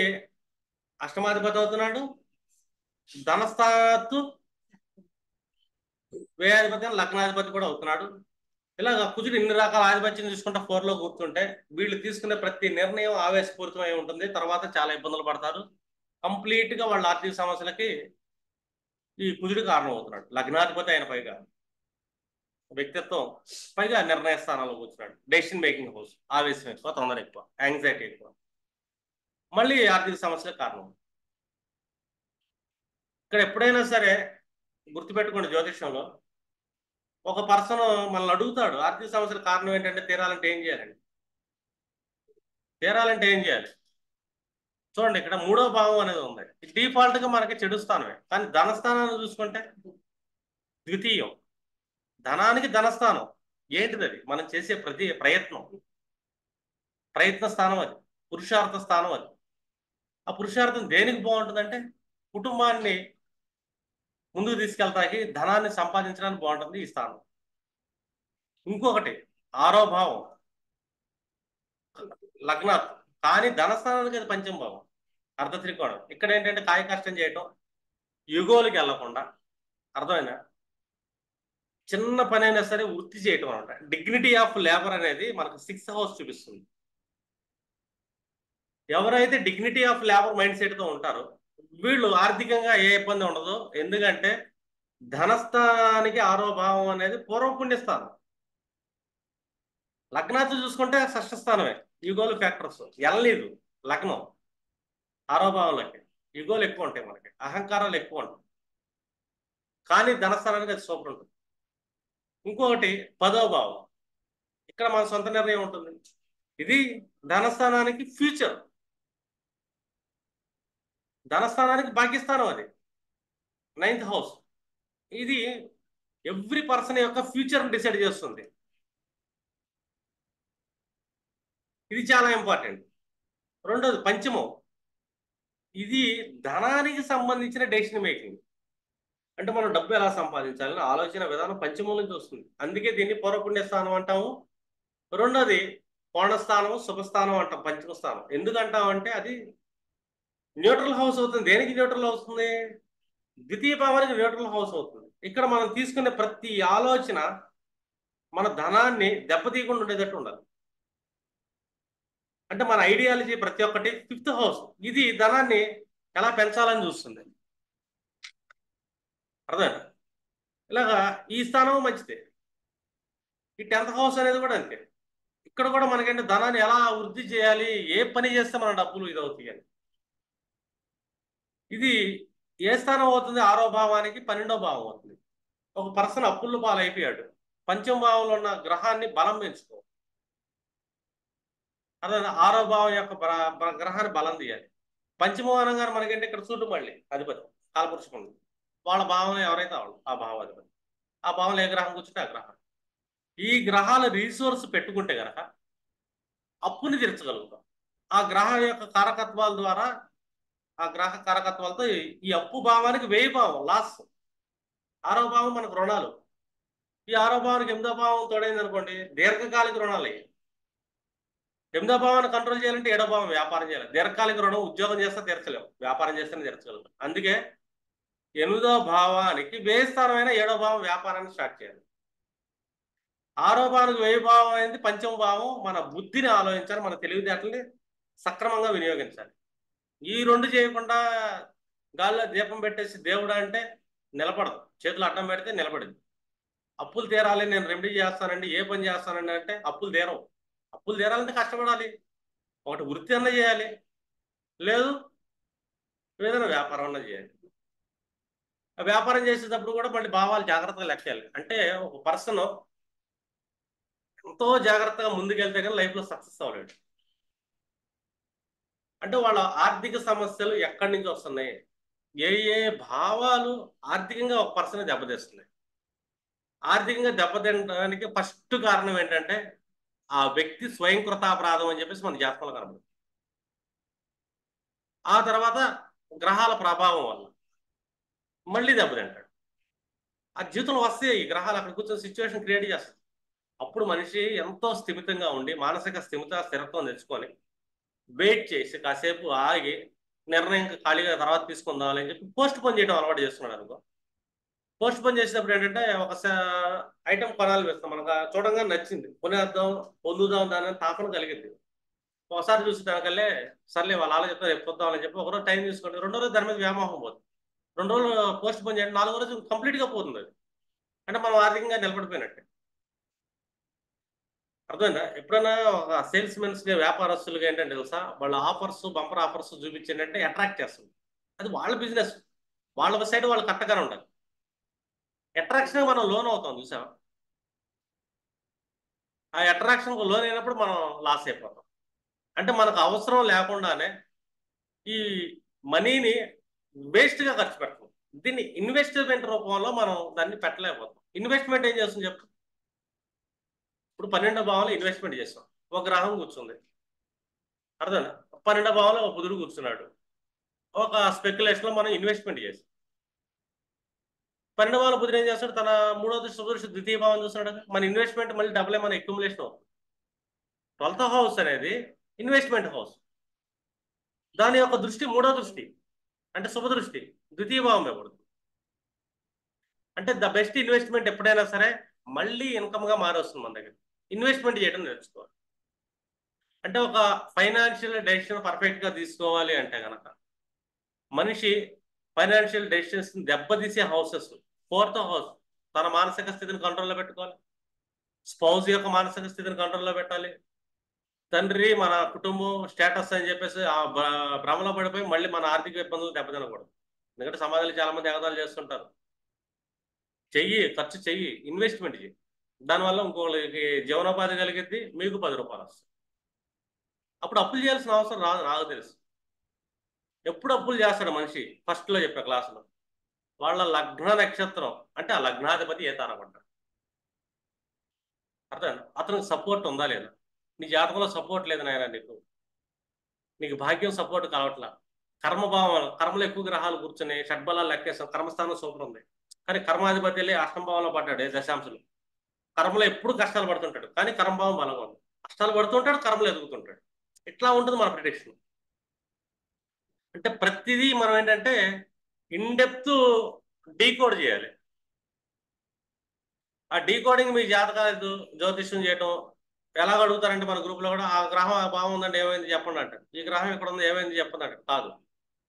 అష్టమాధిపతి అవుతున్నాడు, ధనస్థాత్తు వ్యయాధిపతి లగ్నాధిపతి కూడా అవుతున్నాడు. ఇలాగ కుజుడు ఇన్ని రకాల ఆధిపత్యం తీసుకుంటా 4లో కూర్చుంటే వీళ్ళు తీసుకునే ప్రతి నిర్ణయం ఆవేశపూరితమై ఉంటుంది. తర్వాత చాలా ఇబ్బందులు పడతారు. కంప్లీట్ గా వాళ్ళ ఆర్థిక సమస్యలకి ఈ కుజుడు కారణం అవుతున్నాడు. లగ్నాధిపతి అయిన పైగా వ్యక్తిత్వం, పైగా నిర్ణయ స్థానంలో కూర్చున్నాడు. డెసిషన్ మేకింగ్ హౌస్, ఆవేశం ఎక్కువ, తొందర ఎక్కువ, యాంగ్జైటీ ఎక్కువ, మళ్ళీ ఆర్థిక సమస్యలకు కారణం. ఇక్కడ ఎప్పుడైనా సరే గుర్తుపెట్టుకోండి, జ్యోతిష్యంలో ఒక పర్సన్ మనల్ని అడుగుతాడు ఆర్థిక సమస్యల కారణం ఏంటంటే తీరాలంటే ఏం చేయాలండి? తీరాలంటే ఏం చేయాలి? చూడండి, ఇక్కడ 3వ భావం అనేది ఉంది. డిఫాల్ట్ గా మనకి చెడు స్థానమే, కానీ ధనస్థానాన్ని చూసుకుంటే ద్వితీయం. ధనానికి ధనస్థానం ఏంటిది? అది మనం చేసే ప్రతి ప్రయత్న స్థానం అది, పురుషార్థ స్థానం అది. ఆ పురుషార్థం దేనికి బాగుంటుందంటే కుటుంబాన్ని ముందుకు తీసుకెళ్తాకి, ధనాన్ని సంపాదించడానికి బాగుంటుంది ఈ స్థానం. ఇంకొకటి 6వ భావం లగ్నాత్, కానీ ధనస్థానానికి అది పంచమ భావం, అర్ధ త్రికోణం. ఇక్కడ ఏంటంటే కాయ కష్టం చేయటం, యుగోలకి వెళ్లకుండా, అర్థమైనా, చిన్న పని అయినా సరే వృత్తి చేయటం అనమాట. డిగ్నిటీ ఆఫ్ లేబర్ అనేది మనకు 6th హౌస్ చూపిస్తుంది. ఎవరైతే dignity of labour mind set తో ఉంటారో వీళ్ళు ఆర్థికంగా ఏ ఇబ్బంది ఉండదు. ఎందుకంటే ధనస్థానానికి 6వ భావం అనేది పూర్వపుణ్యస్థానం. లగ్నాన్ని చూసుకుంటే షష్ఠ స్థానమే. యుగోలు ఫ్యాక్టర్స్ ఎల్లలేదు లగ్నం 6వ భావంలోకి. యుగోలు ఎక్కువ ఉంటాయి, మనకి అహంకారాలు ఎక్కువ ఉంటాయి, కానీ ధనస్థానానికి అది సూపర్ ఉంటుంది. ఇంకొకటి 10వ భావం, ఇక్కడ మన సొంత నిర్ణయం ఉంటుంది. ఇది ధనస్థానానికి ఫ్యూచర్, ధనస్థానానికి భాగ్యస్థానం, అది 9th హౌస్. ఇది ఎవ్రీ పర్సన్ యొక్క ఫ్యూచర్ డిసైడ్ చేస్తుంది. ఇది చాలా ఇంపార్టెంట్. రెండోది పంచమం, ఇది ధనానికి సంబంధించిన డెసిషన్ మేకింగ్. అంటే మనం డబ్బు ఎలా సంపాదించాలని ఆలోచన విధానం పంచమం నుంచి వస్తుంది. అందుకే దీన్ని పూర్వపుణ్య స్థానం అంటాము. రెండోది కోణస్థానం, శుభస్థానం అంటాం. పంచమ స్థానం ఎందుకంటాం అంటే అది న్యూట్రల్ హౌస్ అవుతుంది. దేనికి న్యూట్రల్ అవుతుంది? ద్వితీయ భావానికి న్యూట్రల్ హౌస్ అవుతుంది. ఇక్కడ మనం తీసుకునే ప్రతి ఆలోచన మన ధనాన్ని దెబ్బతీయకుండా ఉండేటట్టు ఉండాలి. అంటే మన ఐడియాలజీ ప్రతి ఒక్కటి 5th హౌస్, ఇది ధనాన్ని ఎలా పెంచాలని చూస్తుంది. అర్థం? ఇలాగా ఈ స్థానం మంచిదే. ఈ 10th హౌస్ అనేది కూడా అంతే. ఇక్కడ కూడా మనకంటే ధనాన్ని ఎలా వృద్ధి చేయాలి, ఏ పని చేస్తే మన డబ్బులు ఇదవుతాయి అని. ఇది ఏ స్థానం అవుతుంది? 6వ భావానికి 12వ భావం అవుతుంది. ఒక పర్సన్ అప్పుల్లో పాలైపోయాడు, పంచమ భావంలో ఉన్న గ్రహాన్ని బలం పెంచుకో. అదే 6వ భావం యొక్క గ్రహాన్ని బలం తీయాలి. పంచమం అనగానే మనకంటే ఇక్కడ చూడు మళ్ళీ అధిపతి కాలపురుషుడు, వాళ్ళ భావం ఎవరైతే వాళ్ళు ఆ భావాధిపతి. ఆ భావంలో ఏ గ్రహం కూర్చుంటే ఆ గ్రహం. ఈ గ్రహాల రీసోర్స్ పెట్టుకుంటే గనక అప్పుని తీర్చగలుగుతాం. ఆ గ్రహం యొక్క కారకత్వాల ద్వారా, ఆ గ్రహ కారకత్వాలతో ఈ అప్పు భావానికి వ్యయ భావం లాస్. 6వ భావం మనకు రుణాలు. ఈ 6వ భావానికి 8వ భావం తోడైంది అనుకోండి, దీర్ఘకాలిక రుణాలు. 8వ భావాన్ని కంట్రోల్ చేయాలంటే 7వ భావం వ్యాపారం చేయాలి. దీర్ఘకాలిక రుణం ఉద్యోగం చేస్తే తీర్చలేము, వ్యాపారం చేస్తేనే తీర్చగలుగుతాం. అందుకే 8వ భావానికి వ్యయ స్థానమైన 7వ భావం వ్యాపారాన్ని స్టార్ట్ చేయాలి. ఆరో భావానికి వ్యయ భావం అనేది పంచమ భావం. మన బుద్ధిని ఆలోచించాలి, మన తెలివితేటల్ని సక్రమంగా వినియోగించాలి. ఈ రెండు చేయకుండా గాల్లో దీపం పెట్టేసి దేవుడు అంటే నిలబడదు. చేతులు అడ్డం పెడితే నిలబడింది. అప్పులు తీరాలి, నేను రెమెడీ చేస్తానండి, ఏ పని చేస్తానండి అంటే అప్పులు తీరవు. అప్పులు తీరాలంటే కష్టపడాలి. ఒకటి వృత్తి అన్న చేయాలి, లేదు ఏదైనా వ్యాపారం అన్న చేయాలి. ఆ వ్యాపారం చేసేటప్పుడు కూడా మళ్ళీ భావాలు జాగ్రత్తగా లెక్కాలి. అంటే ఒక పర్సన్ ఎంతో జాగ్రత్తగా ముందుకెళ్తే కానీ లైఫ్లో సక్సెస్ అవ్వలేడు. అంటే వాళ్ళ ఆర్థిక సమస్యలు ఎక్కడి నుంచి వస్తున్నాయి, ఏ ఏ భావాలు ఆర్థికంగా ఒక పర్సన్ దెబ్బతీస్తున్నాయి. ఆర్థికంగా దెబ్బతినడానికి ఫస్ట్ కారణం ఏంటంటే ఆ వ్యక్తి స్వయం కృతాపరాధం అని చెప్పేసి మన జాతకంలో కనబడుతుంది. ఆ తర్వాత గ్రహాల ప్రభావం వల్ల మళ్ళీ దెబ్బతింటాడు. ఆ జీవితంలో వస్తే ఈ గ్రహాలు అక్కడ కూర్చొని సిచ్యువేషన్ క్రియేట్ చేస్తాయి. అప్పుడు మనిషి ఎంతో స్థిమితంగా ఉండి మానసిక స్థిరత్వం తెచ్చుకొని వెయిట్ చేసి కాసేపు ఆగి నిర్ణయం ఖాళీగా తర్వాత తీసుకుందాం అని చెప్పి పోస్ట్ పోన్ చేయడం అలవాటు చేస్తున్నాడు అనుకో. పోస్ట్ పోన్ చేసేటప్పుడు ఏంటంటే ఒక ఐటమ్ కొనాలి వేస్తాం, మనకు చూడంగా నచ్చింది, కొనేద్దాం, పొందుదాం దాని తాపన కలిగింది. ఒకసారి చూసి దానికల్లే సర్లే వాళ్ళ ఆలోచన రేపు చూద్దాం అని చెప్పి ఒకరోజు టైం తీసుకోండి, రెండో రోజు దాని మీద వ్యామోహం పోతుంది. 2 రోజులు పోస్ట్ పోన్ చేయండి, 4వ రోజు కంప్లీట్గా పోతుంది అది. అంటే మనం ఆర్థికంగా నిలబడిపోయినట్టే. అర్థమైందా? ఎప్పుడైనా ఒక సేల్స్ మెన్స్గా వ్యాపారస్తులుగా ఏంటంటే తెలుసా, వాళ్ళ ఆఫర్స్ బంపర్ ఆఫర్స్ చూపించిందంటే అట్రాక్ట్ చేస్తుంది. అది వాళ్ళ బిజినెస్, వాళ్ళ సైడ్ వాళ్ళు కరెక్ట్గానే ఉండాలి. అట్రాక్షన్ మనం లోన్ అవుతాం చూసావా, ఆ అట్రాక్షన్కు లోన్ అయినప్పుడు మనం లాస్ అయిపోతాం. అంటే మనకు అవసరం లేకుండానే ఈ మనీని వేస్ట్గా ఖర్చు పెడతాం. దీన్ని ఇన్వెస్ట్మెంట్ రూపంలో మనం దాన్ని పెట్టలేకపోతాం. ఇన్వెస్ట్మెంట్ ఏం చేస్తుంది చెప్పు. ఇప్పుడు 12వ భావంలో ఇన్వెస్ట్మెంట్ చేస్తాం, ఒక గ్రహం కూర్చుంది, అర్థం. 12వ భావంలో ఒక బుధుడు కూర్చున్నాడు, ఒక స్పెక్యులేషన్లో మనం ఇన్వెస్ట్మెంట్ చేస్తాం. 12వ భావంలో బుధుడు ఏం చేస్తాడు, తన మూడో దృష్టి సుదృష్టి ద్వితీయ భావం చూస్తున్నాడు, మన ఇన్వెస్ట్మెంట్ మళ్ళీ డబుల్ మన అక్యుములేషన్ అవుతుంది. 12th హౌస్ అనేది ఇన్వెస్ట్మెంట్ హౌస్, దాని యొక్క దృష్టి మూడో దృష్టి అంటే శుభ దృష్టి ద్వితీయ భావం పడుతుంది. అంటే ద బెస్ట్ ఇన్వెస్ట్మెంట్ ఎప్పుడైనా సరే మళ్ళీ ఇన్కమ్గా మారొస్తుంది మన దగ్గర. ఇన్వెస్ట్మెంట్ చేయడం నేర్చుకోవాలి. అంటే ఒక ఫైనాన్షియల్ డెసిషన్ పర్ఫెక్ట్గా తీసుకోవాలి అంటే కనుక మనిషి ఫైనాన్షియల్ డెసిషన్స్ దెబ్బతీసే హౌసెస్, 4th హౌస్ తన మానసిక స్థితిని కంట్రోల్లో పెట్టుకోవాలి, స్పౌజ్ యొక్క మానసిక స్థితిని కంట్రోల్లో పెట్టాలి, తండ్రి మన కుటుంబం స్టేటస్ అని చెప్పేసి ఆ భ్రమలో పడిపోయి మళ్ళీ మన ఆర్థిక ఇబ్బందులు దెబ్బతినకూడదు. ఎందుకంటే సమాజంలో చాలా మంది ఎగతాళి చేస్తుంటారు. చెయ్యి, ఖర్చు చెయ్యి, ఇన్వెస్ట్మెంట్ చెయ్యి, దానివల్ల ఇంకోళ్ళకి జీవనోపాధి కలిగిద్ది, మీకు 10 రూపాయలు వస్తుంది. అప్పుడు అప్పులు చేయాల్సిన అవసరం రాదు. నాకు తెలుసు ఎప్పుడు అప్పులు చేస్తాడు మనిషి, ఫస్ట్లో చెప్పే క్లాసులో వాళ్ళ లగ్న నక్షత్రం అంటే ఆ లగ్నాధిపతి ఏ తారపడ్డాడు, అర్థం. అతనికి సపోర్ట్ ఉందా లేదా, నీ జాతకంలో సపోర్ట్ లేదు నాయన, నీకు భాగ్యం సపోర్ట్ కావట్లా. కర్మభావం, కర్మలు ఎక్కువ గ్రహాలు కూర్చొని షడ్బలాలు లెక్కేస్తాం, కర్మస్థానం సూపర్ ఉంది, కానీ కర్మాధిపతి వెళ్ళి అష్టంభావంలో పడ్డాడు దశాంశులు. కర్మలో ఎప్పుడు కష్టాలు పడుతుంటాడు, కానీ కర్మభావం బలంగా ఉంది, కష్టాలు పడుతుంటాడు, కర్మలు ఎదుగుతుంటాడు. ఇట్లా ఉంటుంది మన ప్రిడిక్షన్. అంటే ప్రతిదీ మనం ఏంటంటే ఇన్డెప్త్ డీకోడ్ చేయాలి. ఆ డీకోడింగ్ మీ జాతకాలు జ్యోతిష్యం చేయటం ఎలా అడుగుతారంటే మన గ్రూప్లో కూడా ఆ గ్రహం బాగుందంటే ఏమైంది చెప్పండి అంటారు, ఈ గ్రహం ఇక్కడ ఉంది ఏమైంది చెప్పండి అంటారు. కాదు,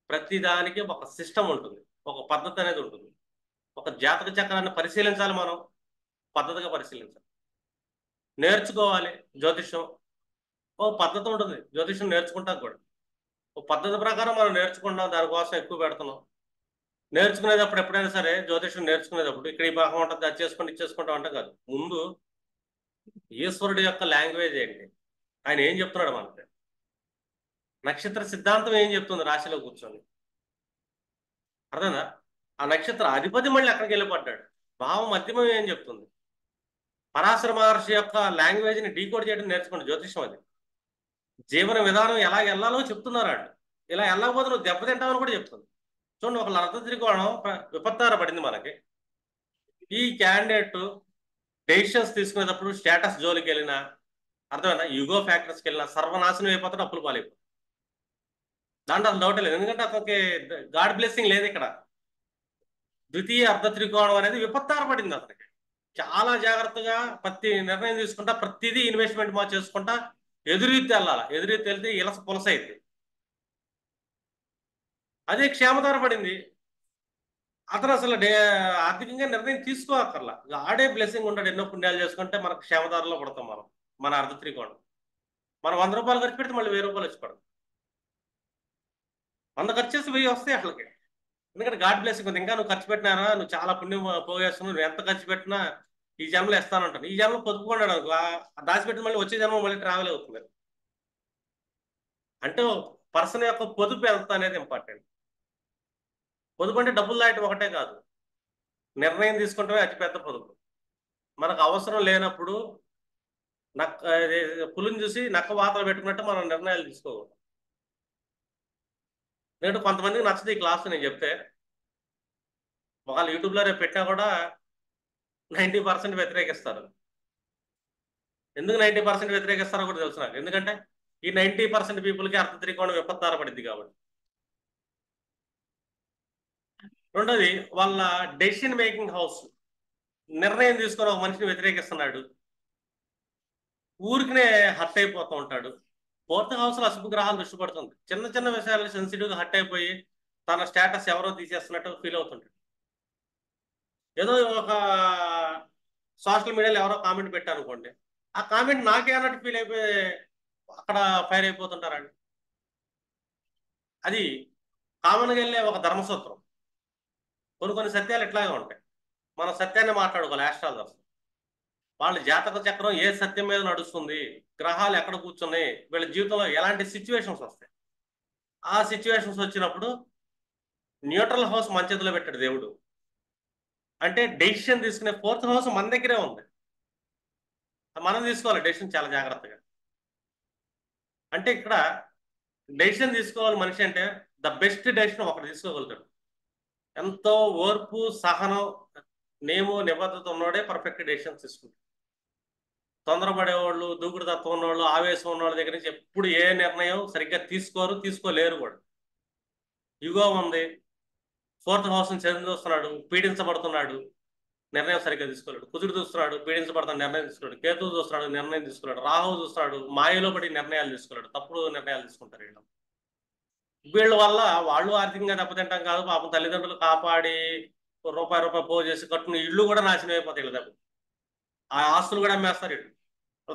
ప్రతి దానికి ఒక సిస్టమ్ ఉంటుంది, ఒక పద్ధతి అనేది ఉంటుంది. ఒక జాతక చక్రాన్ని పరిశీలించాలి, మనం పద్ధతిగా పరిశీలించాలి, నేర్చుకోవాలి. జ్యోతిష్యం ఓ పద్ధతి ఉంటుంది, జ్యోతిష్యం నేర్చుకుంటాం కూడా ఓ పద్ధతి ప్రకారం మనం నేర్చుకుంటాం, దానికోసం ఎక్కువ పెడుతున్నాం. నేర్చుకునేటప్పుడు ఎప్పుడైనా సరే జ్యోతిష్యం నేర్చుకునేటప్పుడు ఇక్కడ ఈ భాగం ఉంటుంది, అది చేసుకుంటూ ఇచ్చేసుకుంటాం అంటే కాదు. ముందు ఈశ్వరుడు యొక్క లాంగ్వేజ్ ఏంటి, ఆయన ఏం చెప్తున్నాడు మనకి, నక్షత్ర సిద్ధాంతం ఏం చెప్తుంది రాశిలో కూర్చొని, అర్థందా. ఆ నక్షత్ర అధిపతి మళ్ళీ అక్కడికి వెళ్ళిపడ్డాడు, భావం మధ్యమం ఏం చెప్తుంది, పరాశర మహర్షి యొక్క లాంగ్వేజ్ని డీకోడ్ చేయడం నేర్చుకోండి. జ్యోతిష్యం అది జీవన విధానం ఎలా వెళ్ళాలో చెప్తున్నారు వాళ్ళు. ఇలా వెళ్ళకపోతే నువ్వు దెబ్బతింటావని కూడా చెప్తుంది. చూడండి, ఒక అర్ధ త్రికోణం విపత్తార పడింది మనకి. ఈ క్యాండిడేట్ డెసిషన్స్ తీసుకునేటప్పుడు స్టేటస్ జోలికి వెళ్ళినా, అర్థమైనా యుగో ఫ్యాక్టర్స్కి వెళ్ళినా సర్వనాశనం అయిపోతాడు, అప్పులు పాలైపోతాడు. దాంట్లో అసలు డౌట్ లేదు, ఎందుకంటే అతనికి గాడ్ బ్లెస్సింగ్ లేదు ఇక్కడ. ద్వితీయ అర్ధ త్రికోణం అనేది విపత్తార పడింది అతనికి. చాలా జాగ్రత్తగా ప్రతి నిర్ణయం తీసుకుంటా, ప్రతిదీ ఇన్వెస్ట్మెంట్ మా చేసుకుంటా ఎదురీతి వెళ్ళాలి. ఎదురీతి వెళ్తే ఇలస పులస అయింది. అదే క్షేమధార పడింది, అతను అసలు ఆర్థికంగా నిర్ణయం తీసుకోక్కర్లా. ఆడే బ్లెస్సింగ్ ఉంటాడు. ఎన్నో పుణ్యాలు చేసుకుంటే మనకు క్షేమదారులో పడతాం మనం. మన అర్ధ త్రికోణం. మనం 100 రూపాయలు ఖర్చు పెడితే మళ్ళీ 1000 రూపాయలు వచ్చి పడతాం. 100 ఖర్చు చేసి 1000 వస్తాయి అసలుకి. ఎందుకంటే గాడ్ బ్లెస్సింగ్ ఉంది. ఇంకా నువ్వు ఖర్చు పెట్టినారా, నువ్వు చాలా పుణ్యం పోగేస్తున్నావు, నువ్వు ఎంత ఖర్చు పెట్టినా ఈ జన్మలో ఇస్తానంటాను. ఈ జన్మలో పొదుపుకున్నాడు అనుకో, దాచిపెట్టి మళ్ళీ వచ్చే జన్మ మళ్ళీ ట్రావెల్ అవుతుంది. అంటే పర్సన్ యొక్క పొదుపు ఎంత అనేది ఇంపార్టెంట్. పొదుపు అంటే డబ్బులు దాయటం ఒకటే కాదు, నిర్ణయం తీసుకుంటమే అతిపెద్ద పొదుపు. మనకు అవసరం లేనప్పుడు నక్క పులిని చూసి నక్క వాతలు పెట్టుకున్నట్టు మనం నిర్ణయాలు తీసుకోకూడదు. ఎందుకంటే కొంతమందికి నచ్చదు ఈ క్లాస్ నేను చెప్తే. ఒకవేళ యూట్యూబ్లో రేపు పెట్టినా కూడా 90% వ్యతిరేకిస్తారు. ఎందుకు 90% వ్యతిరేకిస్తారో కూడా తెలుసు నాకు. ఎందుకంటే ఈ 90% పీపుల్కి అర్థ త్రికోణం విపత్తార పడింది కాబట్టి. రెండోది, వాళ్ళ డెసిషన్ మేకింగ్ హౌస్. నిర్ణయం తీసుకొని ఒక మనిషిని వ్యతిరేకిస్తున్నాడు, ఊరికినే హర్ట్ అయిపోతూ ఉంటాడు. ఫోర్త్ హౌస్ లో అశుభ గ్రహాలు దృష్టి పడుతుంది. చిన్న చిన్న విషయాలు సెన్సిటివ్ గా హర్ట్ అయిపోయి తన స్టేటస్ ఎవరో తీసేస్తున్నట్టు ఫీల్ అవుతుంటాడు. ఏదో ఒక సోషల్ మీడియాలో ఎవరో కామెంట్ పెట్టారనుకోండి, ఆ కామెంట్ నాకే అన్నట్టు ఫీల్ అయిపోయి అక్కడ ఫైర్ అయిపోతుంటారండి. అది కామన్గా వెళ్ళే ఒక ధర్మసూత్రం. కొన్ని కొన్ని సత్యాలు ఇట్లాగే ఉంటాయి. మనం సత్యాన్ని మాట్లాడుకోవాలి. ఆస్ట్రాలజర్స్ వాళ్ళ జాతక చక్రం ఏ సత్యం మీద నడుస్తుంది, గ్రహాలు ఎక్కడ కూర్చున్నాయి, వీళ్ళ జీవితంలో ఎలాంటి సిచ్యువేషన్స్ వస్తాయి, ఆ సిచ్యువేషన్స్ వచ్చినప్పుడు న్యూట్రల్ హౌస్ మన చేతిలో పెట్టాడు దేవుడు. అంటే డెసిషన్ తీసుకునే ఫోర్త్ హౌస్ మన దగ్గరే ఉంది. మనం తీసుకోవాలి డెసిషన్ చాలా జాగ్రత్తగా. అంటే ఇక్కడ డెసిషన్ తీసుకోవాలి మనిషి అంటే ద బెస్ట్ డెసిషన్ ఒకటి తీసుకోగలుగుతాడు. ఎంతో ఓర్పు, సహనం, నిబద్ధత ఉన్నోడే పర్ఫెక్ట్ డెసిషన్ తీసుకుంటాడు. తొందరపడేవాళ్ళు, దూకుడు తత్వం ఉన్నవాళ్ళు, ఆవేశం ఉన్నవాళ్ళ దగ్గర నుంచి ఎప్పుడు ఏ నిర్ణయం సరిగ్గా తీసుకోలేరు కూడా. యుగో ఉంది, ఫోర్త్ హౌస్ ని చదివి చూస్తున్నాడు, పీడించబడుతున్నాడు, నిర్ణయం సరిగ్గా తీసుకోలేడు. కుదురు చూస్తున్నాడు, పీడించబడతాడు, నిర్ణయం తీసుకోలేడు. కేతువు చూస్తున్నాడు, నిర్ణయం తీసుకోలేడు. రాహువు చూస్తున్నాడు, మాయలో పడి నిర్ణయాలు తీసుకోలేడు. తప్పుడు నిర్ణయాలు తీసుకుంటారు వీళ్ళు. వీళ్ళ వల్ల వాళ్ళు ఆర్థికంగా దెబ్బతింటాం కాదు, పాపం తల్లిదండ్రులు కాపాడి రూపాయి రూపాయి పోగు చేసి కట్టుకుని ఇళ్ళు కూడా నాశనం అయిపోతాయి వీళ్ళ దెబ్బ. ఆ ఆస్తులు కూడా అమ్మేస్తారు వీళ్ళు.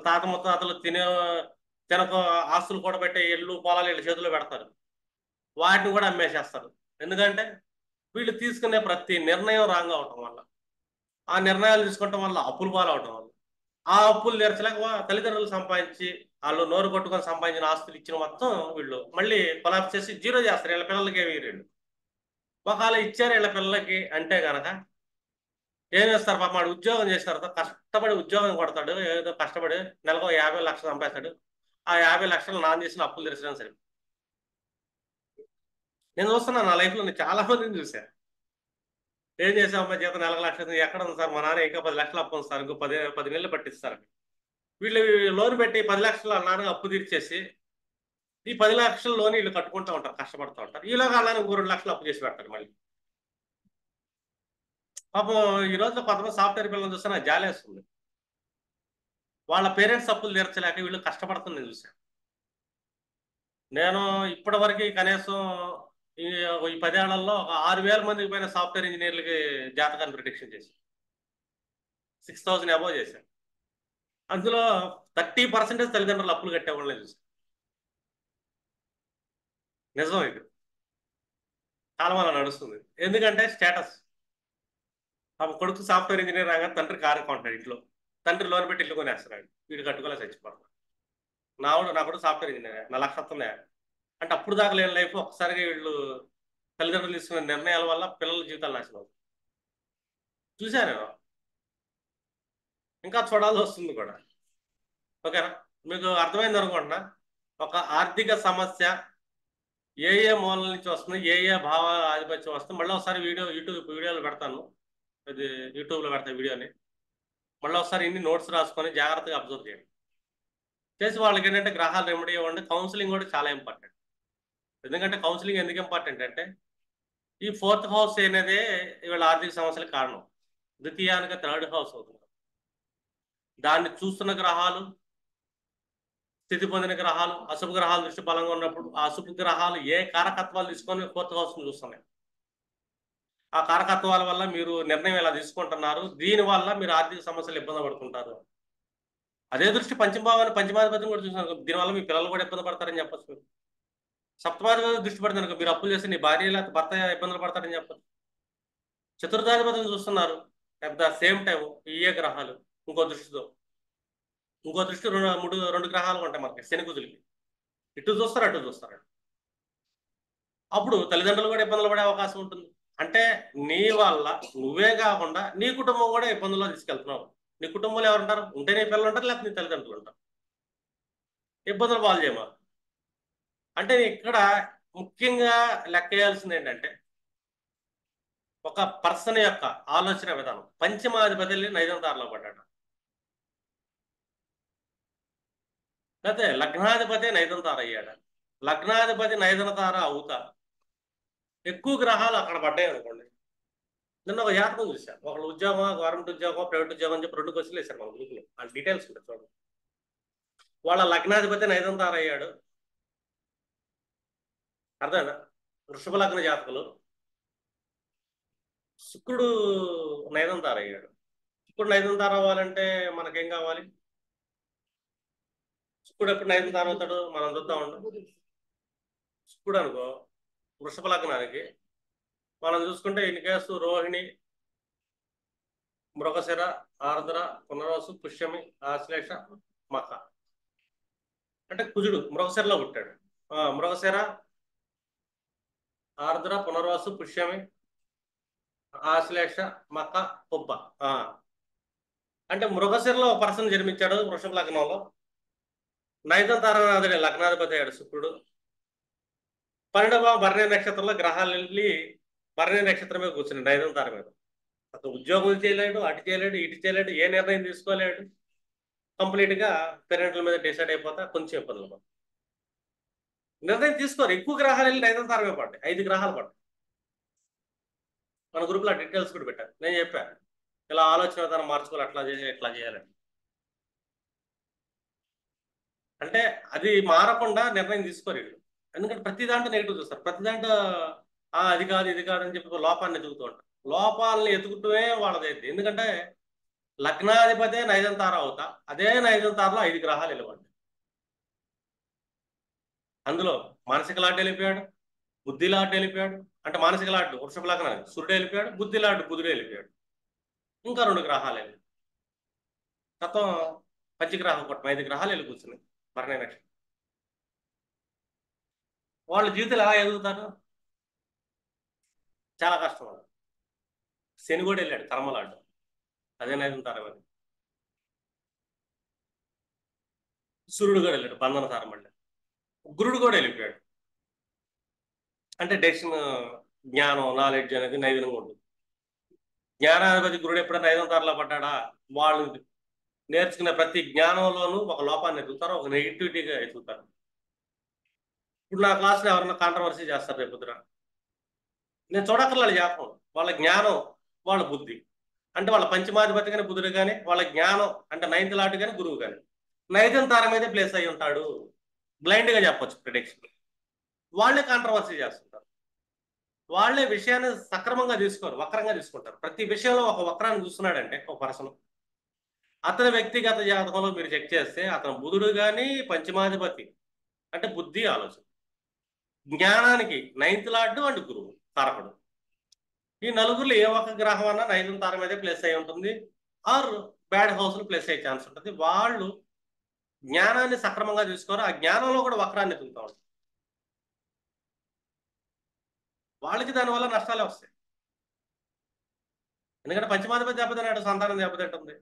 తాత ముత్తాతలు తినక ఆస్తులు కూడా పెట్టే ఇళ్ళు పొలాలు వీళ్ళ చేతిలో పెడతారు, వాటిని కూడా అమ్మేసేస్తారు. ఎందుకంటే వీళ్ళు తీసుకునే ప్రతి నిర్ణయం రాంగ్ అవటం వల్ల, ఆ నిర్ణయాలు తీసుకోవటం వల్ల అప్పులు పాలవటం వల్ల, ఆ అప్పులు తీర్చలేక తల్లిదండ్రులు సంపాదించి వాళ్ళు నోరు కొట్టుకొని సంపాదించిన ఆస్తులు ఇచ్చిన మొత్తం వీళ్ళు మళ్ళీ కొలాప్స్ చేసి జీరో చేస్తారు. వీళ్ళ పిల్లలకి ఏమి వీళ్ళు ఒకవేళ ఇచ్చారు వీళ్ళ పిల్లలకి అంటే కనుక ఏం చేస్తారు, పాప వాడు ఉద్యోగం చేసిన తర్వాత కష్టపడి ఉద్యోగం కొడతాడు, ఏదో కష్టపడి నెలకు 50 లక్షలు సంపాదిస్తాడు. ఆ 50 లక్షలు నాన్న చేసిన అప్పులు తెరచడం సరే. నేను చూస్తున్నాను నా లైఫ్లో, నేను చాలా మందిని చూశాను. ఏం చేసాం అమ్మాయి జీతం నెలకు 1 లక్ష, ఎక్కడ ఉంది సార్, మా నాన్న ఇంకా 10 లక్షలు అప్పు ఉంది సార్, ఇంకో 10 నెలలు పట్టిస్తారు. వీళ్ళు లోన్ పెట్టి 10 లక్షలు నాన్న అప్పు తీర్చేసి ఈ 10 లక్షల లోన్ వీళ్ళు కట్టుకుంటూ ఉంటారు, కష్టపడుతూ ఉంటారు. ఈలోగా అలానే 2 లక్షలు అప్పు చేసి పెడతారు మళ్ళీ. పాపం ఈ రోజు కొంతమంది సాఫ్ట్వేర్ పిల్లలు చూస్తే నాకు జాలేస్తుంది. వాళ్ళ పేరెంట్స్ అప్పులు తీర్చలేక వీళ్ళు కష్టపడుతుంది నేను చూశాను. నేను ఇప్పటి వరకు కనీసం ఈ ఈ 10 ఏళ్లలో ఒక 6,000 మందికి పైన సాఫ్ట్వేర్ ఇంజనీర్లకి జాతకాన్ని ప్రిడిక్షన్ చేశాను. 6,000 అబోవ్ చేశాను. అందులో 30% తల్లిదండ్రులు అప్పులు కట్టేవాళ్ళని చూశాను. నిజం ఇది. కాలం అలా నడుస్తుంది. ఎందుకంటే స్టేటస్. కొడుకు సాఫ్ట్వేర్ ఇంజనీర్ రాగా తండ్రి కారు కొంటాడు ఇంట్లో, తండ్రి లోన్ పెట్టి ఇల్లు కొనేస్తున్నాడు, వీడు కట్టుకోలే చచ్చిపోతాడు. నా కూడా సాఫ్ట్వేర్ ఇంజనీర్, నా లక్ష వస్తున్నాయి అంటే అప్పుడు దాకా లేని లైఫ్ ఒక్కసారిగా వీళ్ళు తల్లిదండ్రులు తీసుకునే నిర్ణయాల వల్ల పిల్లల జీవితాలు నాశనం అవుతుంది. చూశాను నేను, ఇంకా చూడాల్సి వస్తుంది కూడా. ఓకేనా, మీకు అర్థమైంది అనుకుంటున్నా. ఒక ఆర్థిక సమస్య ఏ ఏ మూలల నుంచి వస్తుంది, ఏ ఏ భావ ఆధిపత్యం వస్తుంది, మళ్ళీ ఒకసారి యూట్యూబ్ వీడియోలు పెడతాను. ఇది యూట్యూబ్లో పెడతాను వీడియోని. మళ్ళీ ఒకసారి ఇన్ని నోట్స్ రాసుకొని జాగ్రత్తగా అబ్జర్వ్ చేయండి. చేసి వాళ్ళకి ఏంటంటే గ్రహాలు రెమెడీ ఇవ్వండి. కౌన్సిలింగ్ కూడా చాలా ఇంపార్టెంట్. ఎందుకంటే కౌన్సిలింగ్ ఎందుకు ఇంపార్టెంట్ అంటే ఈ ఫోర్త్ హౌస్ అనేది వీళ్ళ ఆర్థిక సమస్యలకు కారణం. ద్వితీయానికి థర్డ్ హౌస్ అవుతుంది. దాన్ని చూస్తున్న గ్రహాలు, స్థితి పొందిన గ్రహాలు, అశుభ గ్రహాలు దృష్టి బలంగా ఉన్నప్పుడు ఆ అశుభ గ్రహాలు ఏ కారకత్వాలు తీసుకొని ఫోర్త్ హౌస్ చూస్తున్నాయి. ఆ కారకత్వాల వల్ల మీరు నిర్ణయం ఎలా తీసుకుంటున్నారు, దీని వల్ల మీరు ఆర్థిక సమస్యలు ఇబ్బంది పడుతుంటారు. అదే దృష్టి పంచమాధిపత్యం కూడా చూసినారు, దీనివల్ల మీ పిల్లలు కూడా ఇబ్బంది పడతారని చెప్పచ్చు. సప్తమాధిపతి దృష్టి పడుతుంది, మీరు అప్పులు చేస్తే నీ భార్య లేదా భర్త ఇబ్బందులు పడతారని చెప్పచ్చు. చతుర్థాధిపతిని చూస్తున్నారు అట్ ద సేమ్ టైం ఏ గ్రహాలు ఇంకో దృష్టితో, ఇంకో దృష్టి రెండు గ్రహాలు ఉంటాయి మనకి శని కుజులకి, ఇటు చూస్తారు అటు చూస్తారు. అప్పుడు తల్లిదండ్రులు కూడా ఇబ్బందులు పడే అవకాశం ఉంటుంది. అంటే నీ వల్ల నువ్వే కాకుండా నీ కుటుంబం కూడా ఇబ్బందుల్లో తీసుకెళ్తున్నావు. నీ కుటుంబంలో ఎవరు ఉంటారు, ఉంటే నీ పిల్లలు ఉంటారు, లేకపోతే నీ తల్లిదండ్రులు ఉంటారు. ఇబ్బందులు పాలు చేయమా. అంటే ఇక్కడ ముఖ్యంగా లెక్క వేయాల్సింది ఏంటంటే ఒక పర్సన్ యొక్క ఆలోచన విధానం. పంచమాధిపతి నైదం తారలో పడ్డాడు, లేకపోతే లగ్నాధిపతి నైదం తార అయ్యాడు. లగ్నాధిపతి నైదన తార అవుతా ఎక్కువ గ్రహాలు అక్కడ పడ్డాయి అనుకోండి. నిన్న ఒక జాతకం చూశాను, ఒకళ్ళు ఉద్యోగం, గవర్నమెంట్ ఉద్యోగం, ప్రైవేట్ ఉద్యోగం అని చెప్పి 2 క్వశ్చన్లు వేశారు మన గ్రూప్లో. ఆ డీటెయిల్స్ ఉంటాయి చూడండి. వాళ్ళ లగ్నాధిపతి నైదం తార అయ్యాడు, అర్థమైనా? వృషభ లగ్న జాతకులు. శుక్రుడు నైదం తార అయ్యాడు. శుక్రుడు నైదం తార అవ్వాలంటే మనకేం కావాలి? శుక్రుడు ఎప్పుడు నైదం తార అవుతాడు మనం చూద్దాం ఉండం. శుక్రుడు అనుకో వృషభ లగ్నానికి మనం చూసుకుంటే ఇన్ కేసు రోహిణి, మృగశిర, ఆర్ద్ర, పునర్వసు, పుష్యమి, ఆశ్లేష, మఖ. అంటే కుజుడు మృగశిరలో పుట్టాడు. మృగశిర, ఆర్ద్ర, పునర్వసు, పుష్యమి, ఆశ్లేష, మఖ, పుబ్బ. అంటే మృగశిరలో పర్సన్ జన్మించాడు వృషభ లగ్నంలో. నైదం తారనాథుడి లగ్నాధిపతి అయ్యాడు శుక్రుడు. 12వ భరణి నక్షత్రంలో గ్రహాలు వెళ్ళి భరణి నక్షత్రం మీద కూర్చుని నైదం తార మీద. అతను ఉద్యోగం చేయలేడు, అటు చేయలేడు, ఇటు చేయలేడు, ఏ నిర్ణయం తీసుకోలేడు. కంప్లీట్గా పేరెంట్ల మీద డిసైడ్ అయిపోతా కొంచెం ఇబ్బందులు. నిర్ణయం తీసుకోరు. ఎక్కువ గ్రహాలు వెళ్ళి నైదం తార మీద పడ్డాయి, 5 గ్రహాలు పడ్డాయి. మన గ్రూప్లో డీటెయిల్స్ కూడా పెట్టాను. నేను చెప్పాను ఇలా ఆలోచన విధానం మార్చుకోవాలి, అట్లా చేయాలి, ఇట్లా చేయాలని. అంటే అది మారకుండా నిర్ణయం తీసుకోరు వీళ్ళు. ఎందుకంటే ప్రతి దాంట్లో నెగిటివ్ చూస్తారు, ప్రతి దాంట్లో అది కాదు ఇది కాదు అని చెప్పి లోపాన్ని ఎదుగుతూ ఉంటారు. లోపాలని ఎదుగుతూనే వాళ్ళదైతే. ఎందుకంటే లగ్నాధిపతే నైదం తార అవుతా, అదే నైదం తారలో 5 గ్రహాలు వెళ్ళిపోండి. అందులో మానసిక లాడ్డు వెళ్ళిపోయాడు, బుద్ధి లాడ్డు వెళ్ళిపోయాడు. అంటే మానసిక లాడ్డు వృషభ లగ్నానికి సూర్యుడు వెళ్ళిపోయాడు, బుద్ధి లాడ్డు బుధుడు వెళ్ళిపోయాడు. ఇంకా 2 గ్రహాలు వెళ్ళి మొత్తం పంచగ్రహం కొట్టం 5 గ్రహాలు వెళ్ళి కూర్చున్నాయి భరణి నక్షత్రం. వాళ్ళ జీవితాలు ఎలా ఎదుగుతారు? చాలా కష్టం. వాళ్ళు శని కూడా వెళ్ళాడు కర్మలాడ్డు, అదే నైదం తార మీద. సూర్యుడు కూడా వెళ్ళాడు బంధన తార మళ్ళీ. గురుడు కూడా వెళ్ళిపోయాడు. అంటే డెసిషన్, జ్ఞానం, నాలెడ్జ్ అనేది నైదనంగా ఉంటుంది. జ్ఞానాధిపతి గురుడు ఎప్పుడైనా నైదం తారలో పడ్డాడా, వాళ్ళు నేర్చుకునే ప్రతి జ్ఞానంలోనూ ఒక లోపాన్ని ఎదుగుతారు, ఒక నెగిటివిటీగా ఎదుగుతారు. ఇప్పుడు నా క్లాస్లో ఎవరన్నా కాంట్రవర్సీ చేస్తారు రేపొద్దున, నేను చూడక్కర్లేదు జాతకం. వాళ్ళ జ్ఞానం, వాళ్ళ బుద్ధి. అంటే వాళ్ళ పంచమాధిపతి కానీ బుధుడు కానీ వాళ్ళ జ్ఞానం అంటే 9th లాట్ కానీ గురువు కానీ నైదం తార మీదే ప్లేస్ అయి ఉంటాడు. బ్లైండ్గా చెప్పొచ్చు ప్రిడిక్షన్. వాళ్ళే కాంట్రవర్సీ చేస్తుంటారు. వాళ్ళే విషయాన్ని సక్రమంగా తీసుకోరు, వక్రంగా తీసుకుంటారు. ప్రతి విషయంలో ఒక వక్రాన్ని చూస్తున్నాడంటే ఒక పర్సన్, అతని వ్యక్తిగత జాతకంలో మీరు చెక్ చేస్తే అతను బుధుడు కానీ పంచమాధిపతి అంటే బుద్ధి, ఆలోచన, జ్ఞానానికి 9th లార్డు అండ్ గురువు కారకుడు. ఈ నలుగురులో ఏ ఒక్క గ్రహం అన్నా నైదం తార మీదే ప్లేస్ అయి ఉంటుంది, ఆర్ బ్యాడ్ హౌస్లో ప్లేస్ అయ్యే ఛాన్స్ ఉంటుంది. వాళ్ళు జ్ఞానాన్ని సక్రమంగా తీసుకోరు, ఆ జ్ఞానంలో కూడా వక్రాన్ని ఎదుగుతూ ఉంటారు. వాళ్ళకి దానివల్ల నష్టాలే వస్తాయి. ఎందుకంటే పంచమాధిపతి దెబ్బతిన్నాడు, సంతానం దెబ్బతింటుంది.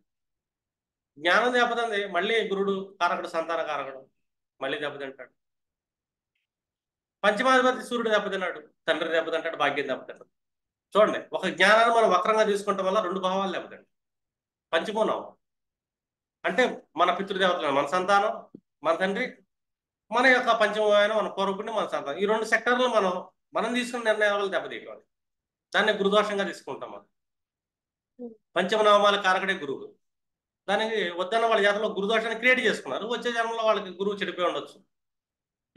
జ్ఞానం దెబ్బతింది, మళ్ళీ గురుడు కారకుడు, సంతాన కారకుడు, మళ్ళీ దెబ్బతింటాడు. పంచమాధిపతి సూర్యుడు దెబ్బతిన్నాడు, తండ్రి దెబ్బతింటాడు, భాగ్యం దెబ్బతింటాడు. చూడండి, ఒక జ్ఞానాన్ని మనం వక్రంగా తీసుకుంటాం వల్ల 2 భావాలు దెబ్బతింటాయి. పంచమూలం అంటే మన పితృదేవతలు, మన సంతానం, మన తండ్రి, మన యొక్క పంచమైన మన పూర్వపుణ్ణి, మన సంతానం. ఈ 2 సెక్టర్లు మనం తీసుకున్న నిర్ణయాల వల్ల దెబ్బతీయటం. దాన్ని గురుదోషంగా తీసుకుంటాం మనం. పంచమనామాల కారకుడే గురువు. దానికి వద్దన్న వాళ్ళ జాతకంలో గురుదోషాన్ని క్రియేట్ చేసుకున్నారు. వచ్చే జన్మలో వాళ్ళకి గురువు చెడిపోయి ఉండొచ్చు.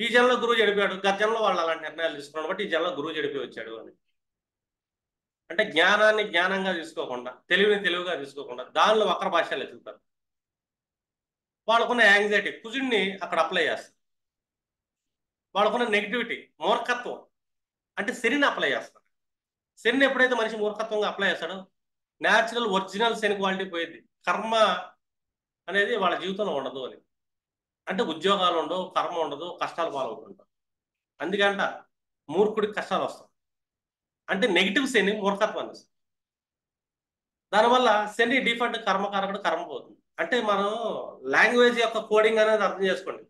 ఈ జన్మలో గురువు చెడిపోయాడు, గత జన్మలో వాళ్ళు అలాంటి నిర్ణయాలు తీసుకున్నారు బట్టి ఈ జన్మలో గురువు చెడిపోయి వచ్చాడు అని. అంటే జ్ఞానాన్ని జ్ఞానంగా తీసుకోకుండా, తెలివిని తెలివిగా తీసుకోకుండా దానిలో వక్ర భాష్యాలు ఎత్తుతారు. వాళ్ళకున్న యాంగ్జైటీ కుజుడిని అక్కడ అప్లై చేస్తారు. వాళ్ళకున్న నెగిటివిటీ మూర్ఖత్వం అంటే శనిని అప్లై చేస్తారు. శనిని ఎప్పుడైతే మనిషి మూర్ఖత్వంగా అప్లై చేస్తాడో న్యాచురల్ ఒరిజినల్ శని క్వాలిటీ పోయింది. కర్మ అనేది వాళ్ళ జీవితంలో ఉండదు అని. అంటే ఉద్యోగాలు ఉండవు, కర్మ ఉండదు, కష్టాలు పాలవుతుంటారు. అందుకంట మూర్ఖుడికి కష్టాలు వస్తాయి. అంటే నెగిటివ్ శని మూర్ఖత్వాన్ని ఇస్తుంది. దానివల్ల శని డిఫాల్ట్ కర్మకారకుడు కర్మ పోతుంది. అంటే మనం లాంగ్వేజ్ యొక్క కోడింగ్ అనేది అర్థం చేసుకోండి.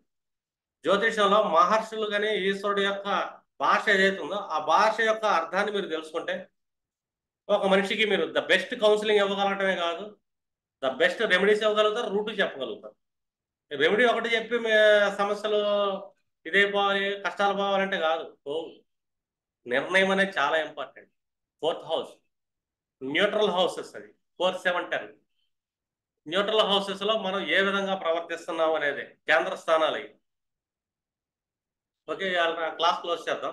జ్యోతిషంలో మహర్షులు కానీ ఈశ్వరుడు యొక్క భాష ఏదైతే ఉందో ఆ భాష యొక్క అర్థాన్ని మీరు తెలుసుకుంటే ఒక మనిషికి మీరు ద బెస్ట్ కౌన్సిలింగ్ ఇవ్వగలగటమే కాదు, ద బెస్ట్ రెమెడీస్ ఇవ్వగలుగుతారు, రూట్ చెప్పగలుగుతారు. రెమెడీ ఒకటి చెప్పి సమస్యలు ఇదే పోవాలి, కష్టాలు పోవాలంటే కాదు. నిర్ణయం అనేది చాలా important. 4th house neutral houses, అది 4, 7, 10 న్యూట్రల్ హౌసెస్ లో మనం ఏ విధంగా ప్రవర్తిస్తున్నాం అనేది కేంద్ర స్థానాలు. ఓకే, క్లాస్ క్లోజ్ చేద్దాం.